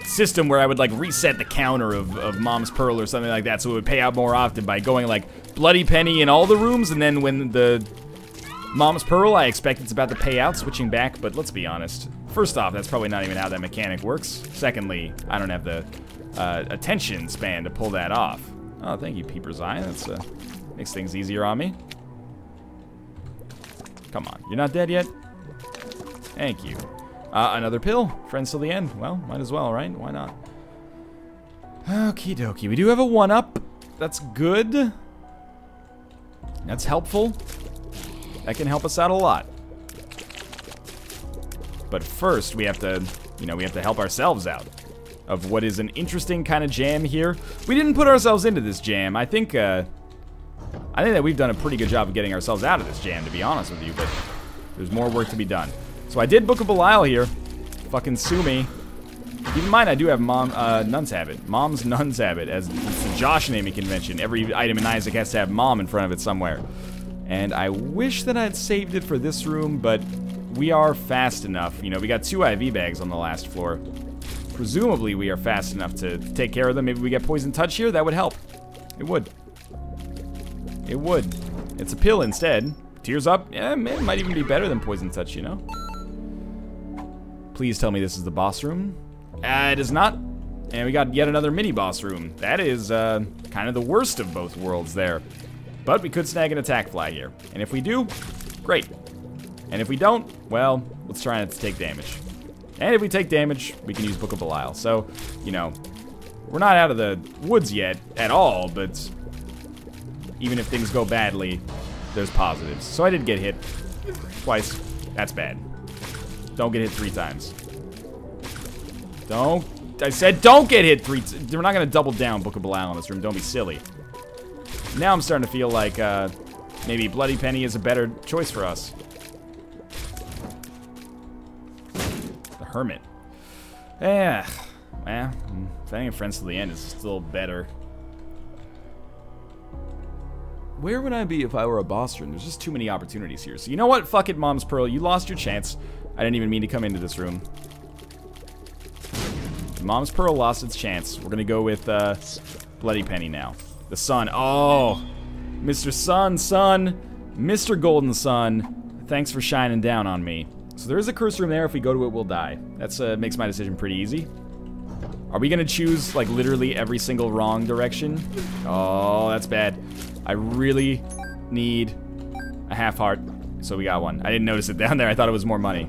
system where I would, like, reset the counter of Mom's Pearl or something like that so it would pay out more often by going, like, Bloody Penny in all the rooms, and then when the Mom's Pearl, I expect it's about to pay out, switching back, but let's be honest. First off, that's probably not even how that mechanic works. Secondly, I don't have the attention span to pull that off. Oh, thank you, Peeper's Eye. That's, makes things easier on me. Come on, you're not dead yet? Thank you. Another pill. Friends till the end. Well, might as well, right? Why not? Okie dokie. We do have a 1-up. That's good. That's helpful. That can help us out a lot. But first, we have to, you know, we have to help ourselves out of what is an interesting kind of jam here. We didn't put ourselves into this jam. I think that we've done a pretty good job of getting ourselves out of this jam, to be honest with you, but there's more work to be done. So I did Book of Belial here. Fucking sue me. Keep in mind, I do have Nun's Habit. Mom's Nun's Habit, as it's the Josh naming convention. Every item in Isaac has to have Mom in front of it somewhere. And I wish that I'd saved it for this room, but we are fast enough. You know, we got 2 IV bags on the last floor. Presumably, we are fast enough to take care of them. Maybe we get Poison Touch here. That would help. It would. It would. It's a pill instead. Tears Up. Yeah, it might even be better than Poison Touch, you know? Please tell me this is the boss room. It is not. And we got yet another mini-boss room. That is kind of the worst of both worlds there. But we could snag an attack fly here. And if we do, great. And if we don't, well, let's try not to take damage. And if we take damage, we can use Book of Belial. So, you know, we're not out of the woods yet at all, but even if things go badly, there's positives. So I did get hit twice. That's bad. Don't get hit 3 times. Don't. I said don't get hit 3 times. We're not going to double down Book of Belial in this room. Don't be silly. Now I'm starting to feel like maybe Bloody Penny is a better choice for us. The Hermit. Yeah. Well, Finding Friends to the End is still better. Where would I be if I were a boss room? There's just too many opportunities here. So you know what? Fuck it, Mom's Pearl. You lost your chance. I didn't even mean to come into this room. Mom's Pearl lost its chance. We're gonna go with Bloody Penny now. The sun. Oh, Mr. Sun. Mr. Golden Sun. Thanks for shining down on me. So there is a curse room there. If we go to it, we'll die. That's makes my decision pretty easy. Are we gonna choose like literally every single wrong direction? Oh, that's bad. I really need a half heart. So we got one. I didn't notice it down there. I thought it was more money.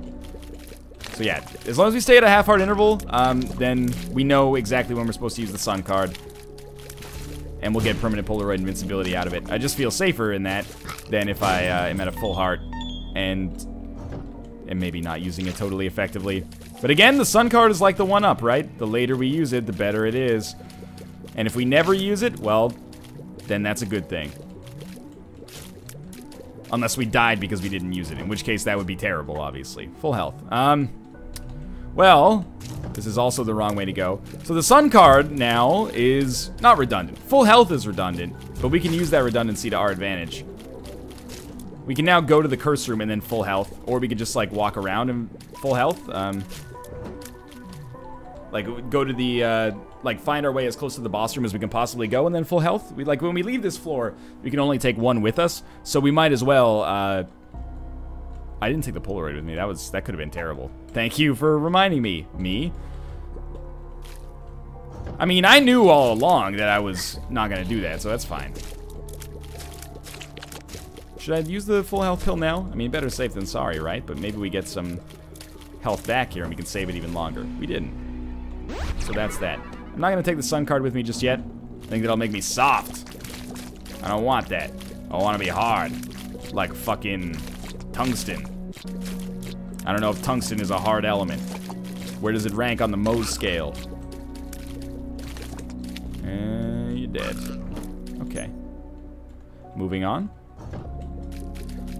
So yeah, as long as we stay at a half heart interval, then we know exactly when we're supposed to use the sun card. And we'll get permanent Polaroid invincibility out of it. I just feel safer in that than if I am at a full heart and maybe not using it totally effectively. But again, the sun card is like the 1-up, right? The later we use it, the better it is. And if we never use it, well, then that's a good thing. Unless we died because we didn't use it, in which case that would be terrible, obviously. Full health. Well, this is also the wrong way to go. So the sun card now is not redundant. Full health is redundant, but we can use that redundancy to our advantage. We can now go to the curse room and then full health, or we could just like walk around and full health. Like go to the like find our way as close to the boss room as we can possibly go, and then full health. We like when we leave this floor, we can only take 1 with us, so we might as well I didn't take the Polaroid with me. That could have been terrible. Thank you for reminding me. Me? I mean, I knew all along that I was not gonna do that, so that's fine. Should I use the full health pill now? I mean, better safe than sorry, right? But maybe we get some health back here and we can save it even longer. We didn't. So that's that. I'm not gonna take the sun card with me just yet. I think that'll make me soft. I don't want that. I want to be hard. Like fucking tungsten. I don't know if tungsten is a hard element. Where does it rank on the Mohs scale? You're dead. Okay. Moving on.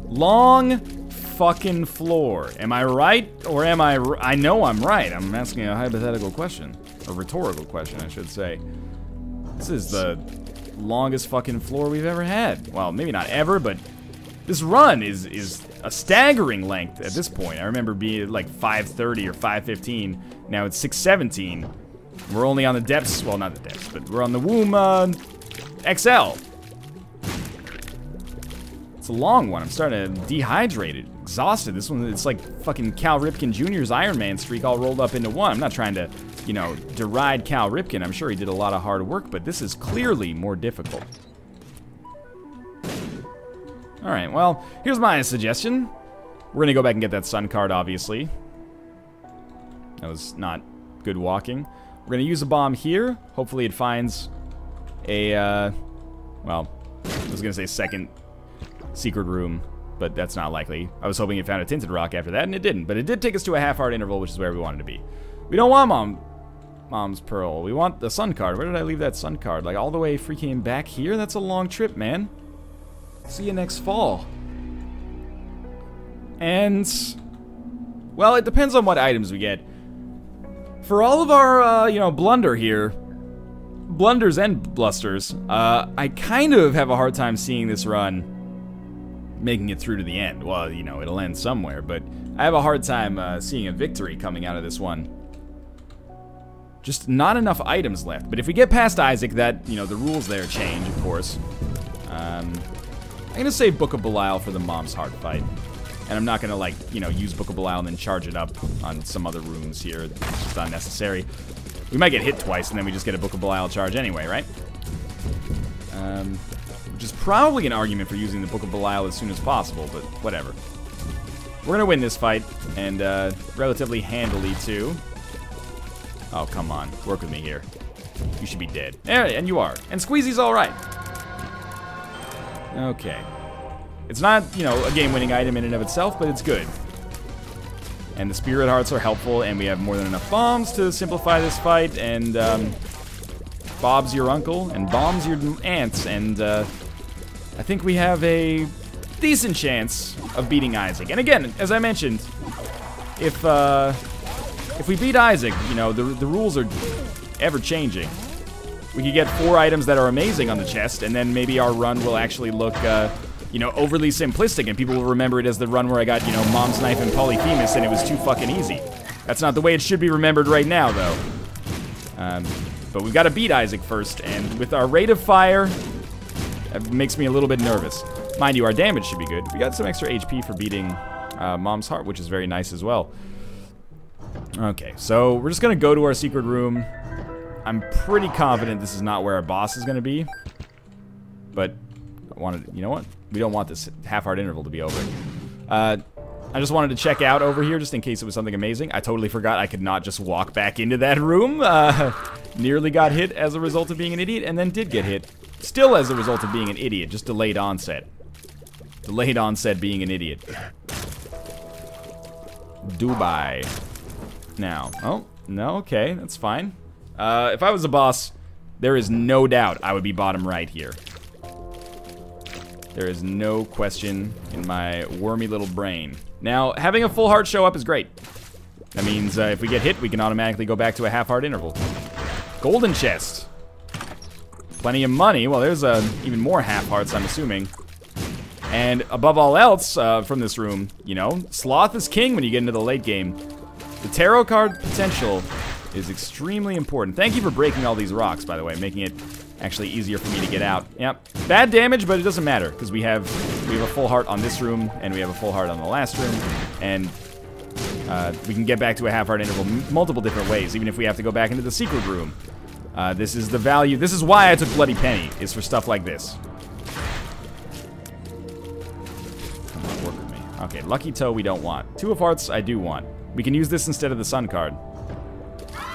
Long fucking floor. Am I right or am I know I'm right. I'm asking a hypothetical question. A rhetorical question, I should say. This is the longest fucking floor we've ever had. Well, maybe not ever, but this run is a staggering length at this point. I remember being like 5:30 or 5:15. Now it's 6:17. We're only on the depths. Well, not the depths, but we're on the womb XL. It's a long one. I'm starting to dehydrate it. Exhausted. This one, it's like fucking Cal Ripken Jr.'s Iron Man streak all rolled up into one. I'm not trying to, you know, deride Cal Ripken. I'm sure he did a lot of hard work, but this is clearly more difficult. Alright, well, here's my suggestion. We're gonna go back and get that sun card, obviously. That was not good walking. We're gonna use a bomb here. Hopefully it finds a, well, I was gonna say second secret room, but that's not likely. I was hoping it found a tinted rock after that, and it didn't. But it did take us to a half-heart interval, which is where we wanted to be. We don't want Mom's Pearl. We want the sun card. Where did I leave that sun card? Like, all the way freaking back here? That's a long trip, man. See you next fall. And, well, it depends on what items we get. For all of our, you know, blunder here, blunders and blusters, I kind of have a hard time seeing this run making it through to the end. Well, you know, it'll end somewhere, but I have a hard time seeing a victory coming out of this one. Just not enough items left. But if we get past Isaac, that, you know, the rules there change, of course. I'm gonna save Book of Belial for the Mom's Heart fight. And I'm not gonna, like, you know, use Book of Belial and then charge it up on some other rooms here. It's just unnecessary. We might get hit twice and then we just get a Book of Belial charge anyway, right? Which is probably an argument for using the Book of Belial as soon as possible, but whatever. We're gonna win this fight, and relatively handily too. Oh, come on. Work with me here. You should be dead. And you are. And Squeezy's alright. Okay. It's not, you know, a game-winning item in and of itself, but it's good. And the Spirit Hearts are helpful, and we have more than enough bombs to simplify this fight, and Bob's your uncle, and Bomb's your aunts, and I think we have a decent chance of beating Isaac. And again, as I mentioned, if we beat Isaac, you know, the rules are ever-changing. We could get 4 items that are amazing on the chest, and then maybe our run will actually look, you know, overly simplistic, and people will remember it as the run where I got, you know, Mom's Knife and Polyphemus, and it was too fucking easy. That's not the way it should be remembered right now, though. But we've got to beat Isaac first, and with our rate of fire, that makes me a little bit nervous. Mind you, our damage should be good. We got some extra HP for beating Mom's Heart, which is very nice as well. Okay, so we're just gonna go to our secret room. I'm pretty confident this is not where our boss is gonna be, but I wanted, you know what? We don't want this half-heart interval to be over. I just wanted to check out over here just in case it was something amazing. I totally forgot I could not just walk back into that room. Nearly got hit as a result of being an idiot, and then did get hit. Still as a result of being an idiot, just delayed onset. Delayed onset being an idiot. Dubai. Now. Oh, no, okay, that's fine. If I was a boss, there is no doubt I would be bottom right here. There is no question in my wormy little brain. Now, having a full heart show up is great. That means if we get hit, we can automatically go back to a half-heart interval. Golden chest. Plenty of money. Well, there's even more half-hearts, I'm assuming. And above all else, from this room, you know, sloth is king when you get into the late game. The tarot card potential is extremely important. Thank you for breaking all these rocks, by the way, making it Actually easier for me to get out. Yep. Bad damage, but it doesn't matter, because we have a full heart on this room, and we have a full heart on the last room, and we can get back to a half heart interval multiple different ways, even if we have to go back into the secret room. This is the value. This is why I took Bloody Penny, is for stuff like this. Come on, work with me. Okay, Lucky Toe we don't want. Two of Hearts I do want. We can use this instead of the Sun card.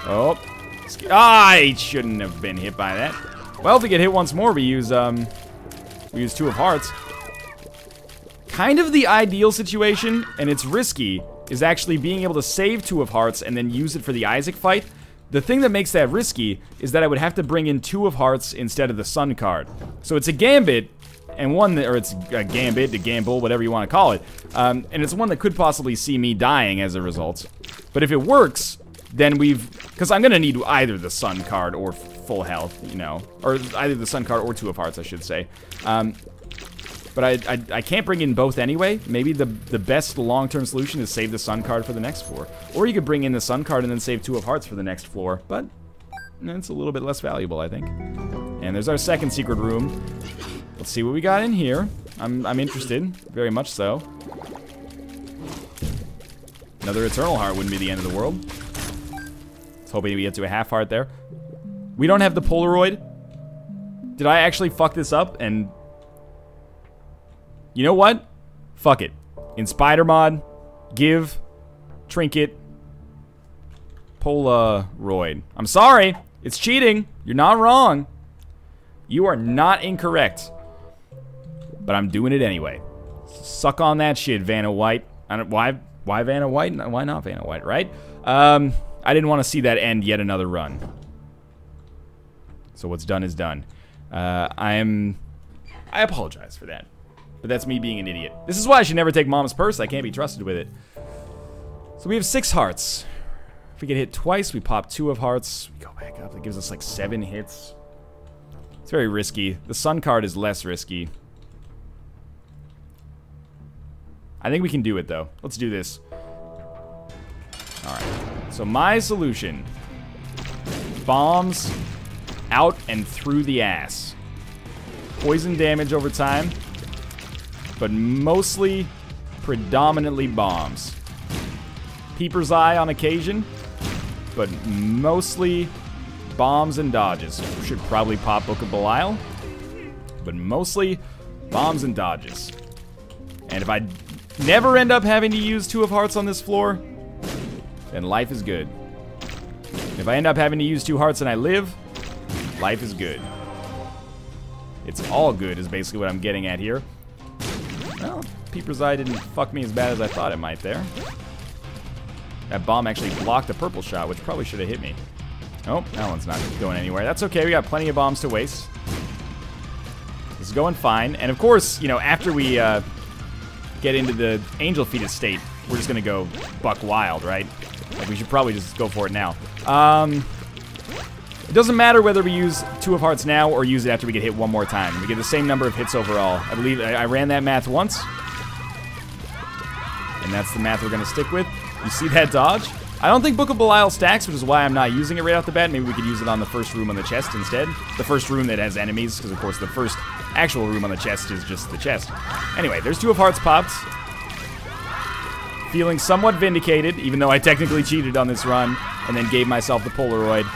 Oh. I shouldn't have been hit by that. Well, if we get hit once more, we use Two of Hearts. Kind of the ideal situation, and it's risky, is actually being able to save Two of Hearts and then use it for the Isaac fight. The thing that makes that risky is that I would have to bring in Two of Hearts instead of the Sun card. So it's a gambit, and one that, or it's a gambit, a gamble, whatever you want to call it. And it's one that could possibly see me dying as a result. But if it works, then because I'm gonna need either the Sun card or full health, you know, or either the Sun card or Two of Hearts, I should say. But I can't bring in both anyway. Maybe the best long-term solution is save the Sun card for the next floor. Or you could bring in the Sun card and then save Two of Hearts for the next floor. But it's a little bit less valuable, I think. And there's our second secret room. Let's see what we got in here. I'm interested, very much so. Another Eternal Heart wouldn't be the end of the world. Let's hope we get to a half heart there. We don't have the Polaroid. Did I actually fuck this up? And you know what? Fuck it. In Spider Mod, give, trinket, Polaroid. I'm sorry. It's cheating. You're not wrong. You are not incorrect. But I'm doing it anyway. Suck on that shit, Vanna White. Why Vanna White? Why not Vanna White, right? I didn't want to see that end yet another run. So what's done is done. I apologize for that. But that's me being an idiot. This is why I should never take Mom's purse. I can't be trusted with it. So we have 6 hearts. If we get hit twice, we pop 2 of hearts. We go back up. That gives us like 7 hits. It's very risky. The Sun card is less risky. I think we can do it, though. Let's do this. Alright. So my solution. Bombs out and through the ass. Poison damage over time. But mostly, predominantly bombs. Peeper's Eye on occasion. But mostly bombs and dodges. Should probably pop Book of Belial. But mostly bombs and dodges. And if I never end up having to use 2 of Hearts on this floor, then life is good. If I end up having to use 2 hearts and I live, life is good. It's all good is basically what I'm getting at here. Well, Peeper's Eye didn't fuck me as bad as I thought it might there. That bomb actually blocked a purple shot, which probably should have hit me. Oh, that one's not going anywhere. That's okay, we got plenty of bombs to waste. This is going fine. And of course, you know, after we get into the Angel Fetus state, we're just gonna go buck wild, right? Like, we should probably just go for it now. It doesn't matter whether we use 2 of Hearts now or use it after we get hit one more time. We get the same number of hits overall. I believe I ran that math once. And that's the math we're gonna stick with. You see that dodge? I don't think Book of Belial stacks, which is why I'm not using it right off the bat. Maybe we could use it on the first room on the chest instead. The first room that has enemies, because of course the first actual room on the chest is just the chest. Anyway, there's 2 of Hearts popped. Feeling somewhat vindicated, even though I technically cheated on this run and then gave myself the Polaroid.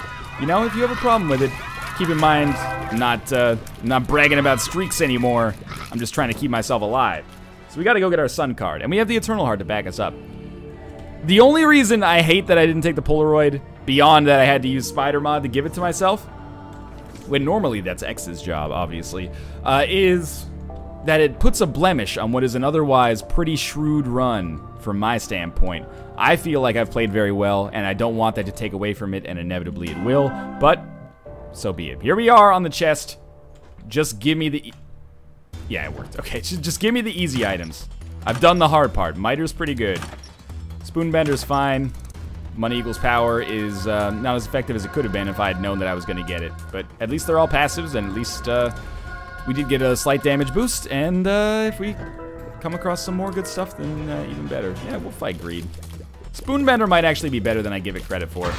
You know, if you have a problem with it, keep in mind, I'm not bragging about streaks anymore. I'm just trying to keep myself alive. So we gotta go get our Sun card, and we have the Eternal Heart to back us up. The only reason I hate that I didn't take the Polaroid, beyond that I had to use Spider Mod to give it to myself, when normally that's X's job, obviously, is that it puts a blemish on what is an otherwise pretty shrewd run from my standpoint. I feel like I've played very well, and I don't want that to take away from it, and inevitably it will, but so be it. Here we are on the chest. Just give me the... Yeah, it worked. Okay, just give me the easy items. I've done the hard part. Miter's pretty good. Spoonbender's fine. Money equals power is not as effective as it could have been if I had known that I was going to get it. But at least they're all passives, and at least we did get a slight damage boost, and if we come across some more good stuff, then even better. Yeah, we'll fight Greed. Spoonbender might actually be better than I give it credit for.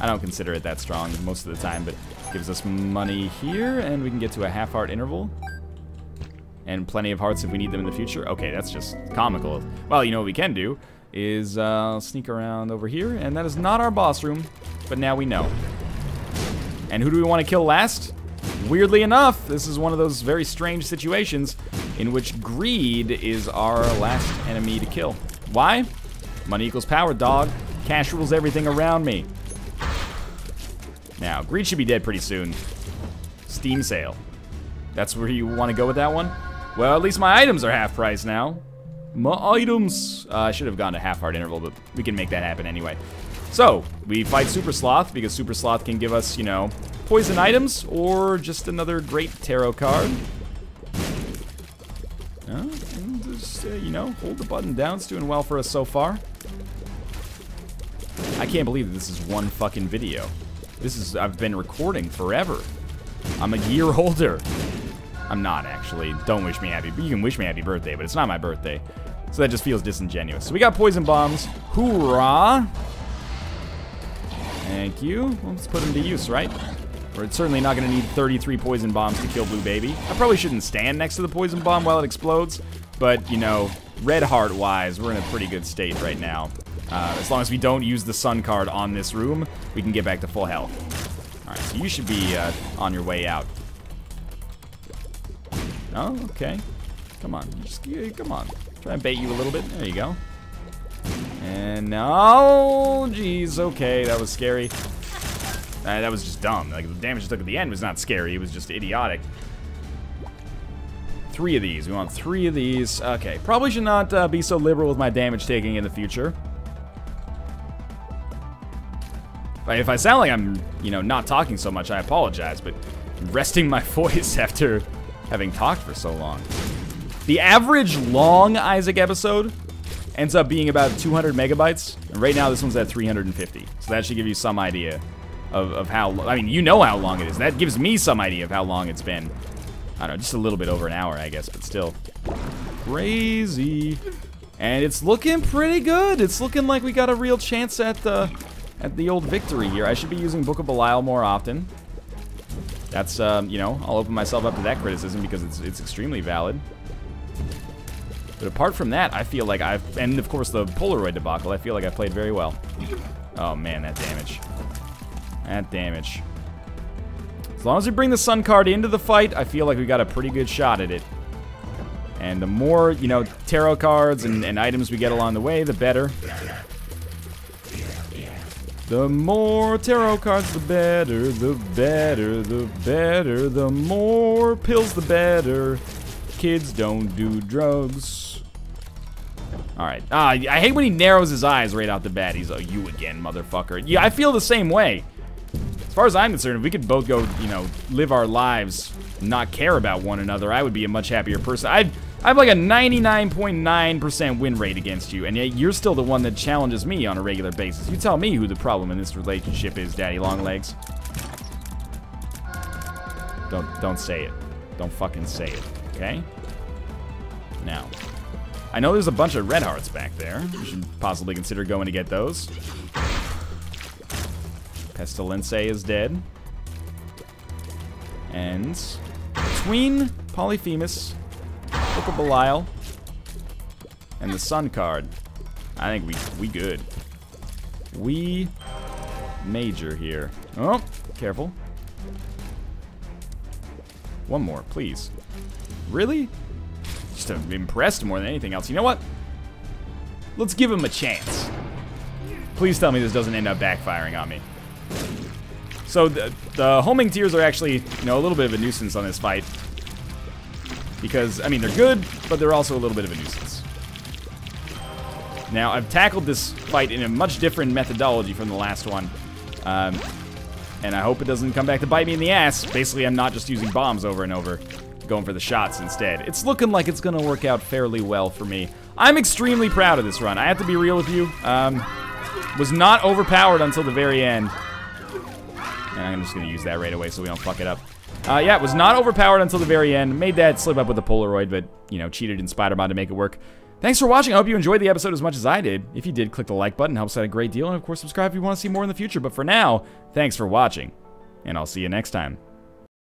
I don't consider it that strong most of the time, but Gives us money here, and we can get to a half-heart interval. And plenty of hearts if we need them in the future. Okay, that's just comical. Well, you know what we can do is sneak around over here, and that is not our boss room, but now we know. And who do we want to kill last? Weirdly enough, this is one of those very strange situations in which greed is our last enemy to kill. Why? Money equals power, dog. Cash rules everything around me. Now, greed should be dead pretty soon. Steam sale. That's where you want to go with that one? Well, at least my items are half price now. My items. I should have gone to half-heart interval, but we can make that happen anyway. So, we fight Super Sloth, because Super Sloth can give us, you know, poison items, or just another great tarot card. And just, you know, hold the button down. It's doing well for us so far. I can't believe that this is one fucking video. I've been recording forever. I'm a year older. I'm not, actually. Don't wish me happy. You can wish me happy birthday, but it's not my birthday. So that just feels disingenuous. So we got poison bombs. Hoorah! Thank you. Well, let's put them to use, right? We're certainly not going to need 33 poison bombs to kill Blue Baby. I probably shouldn't stand next to the poison bomb while it explodes. But, you know, red heart-wise, we're in a pretty good state right now. As long as we don't use the sun card on this room, we can get back to full health. Alright, so you should be on your way out. Oh, okay. Come on. Come on. Try and bait you a little bit. There you go. And oh, geez. Okay, that was scary. That was just dumb. Like, the damage it took at the end was not scary. It was just idiotic. 3 of these. We want 3 of these. Okay. Probably should not be so liberal with my damage taking in the future. If I sound like I'm, you know, not talking so much, I apologize, but resting my voice after having talked for so long. The average long Isaac episode ends up being about 200 megabytes, and right now this one's at 350. So that should give you some idea of how, I mean, you know how long it is. That gives me some idea of how long it's been. I don't know, just a little bit over an hour, I guess, but still. Crazy. And it's looking pretty good. It's looking like we got a real chance at the old victory here. I should be using Book of Belial more often. That's, you know, I'll open myself up to that criticism because it's extremely valid. But apart from that, I feel like and of course the Polaroid debacle, I feel like I played very well. Oh man, that damage. That damage. As long as we bring the Sun card into the fight, I feel like we got a pretty good shot at it. And the more, you know, tarot cards and items we get along the way, the better. The more tarot cards, the better, the better, the better. The more pills, the better. Kids don't do drugs. Alright. I hate when he narrows his eyes right out the bat. He's like, you again, motherfucker. Yeah, I feel the same way. As far as I'm concerned, if we could both go, you know, live our lives and not care about one another, I would be a much happier person. I have like a 99.9% win rate against you, and yet you're still the one that challenges me on a regular basis. You tell me who the problem in this relationship is, Daddy Longlegs. Don't say it. Don't fucking say it, okay? Now, I know there's a bunch of red hearts back there. We should possibly consider going to get those. Pestilence is dead. And between Polyphemus, Book of Belial, and the Sun card, I think we good. We major here. Oh, careful. One more, please. Really? Just impressed more than anything else. You know what? Let's give him a chance. Please tell me this doesn't end up backfiring on me. So the homing tears are actually, you know, a little bit of a nuisance on this fight. Because, I mean, they're good, but they're also a little bit of a nuisance. Now, I've tackled this fight in a much different methodology from the last one. And I hope it doesn't come back to bite me in the ass. Basically, I'm not just using bombs over and over, going for the shots instead. It's looking like it's gonna work out fairly well for me. I'm extremely proud of this run. I have to be real with you. Was not overpowered until the very end. And I'm just gonna use that right away so we don't fuck it up. Yeah, it was not overpowered until the very end. Made that slip up with the Polaroid, but, you know, cheated in Spider-Man to make it work. Thanks for watching. I hope you enjoyed the episode as much as I did. If you did, click the like button. Helps out a great deal. And, of course, subscribe if you want to see more in the future. But for now, thanks for watching. and I'll see you next time.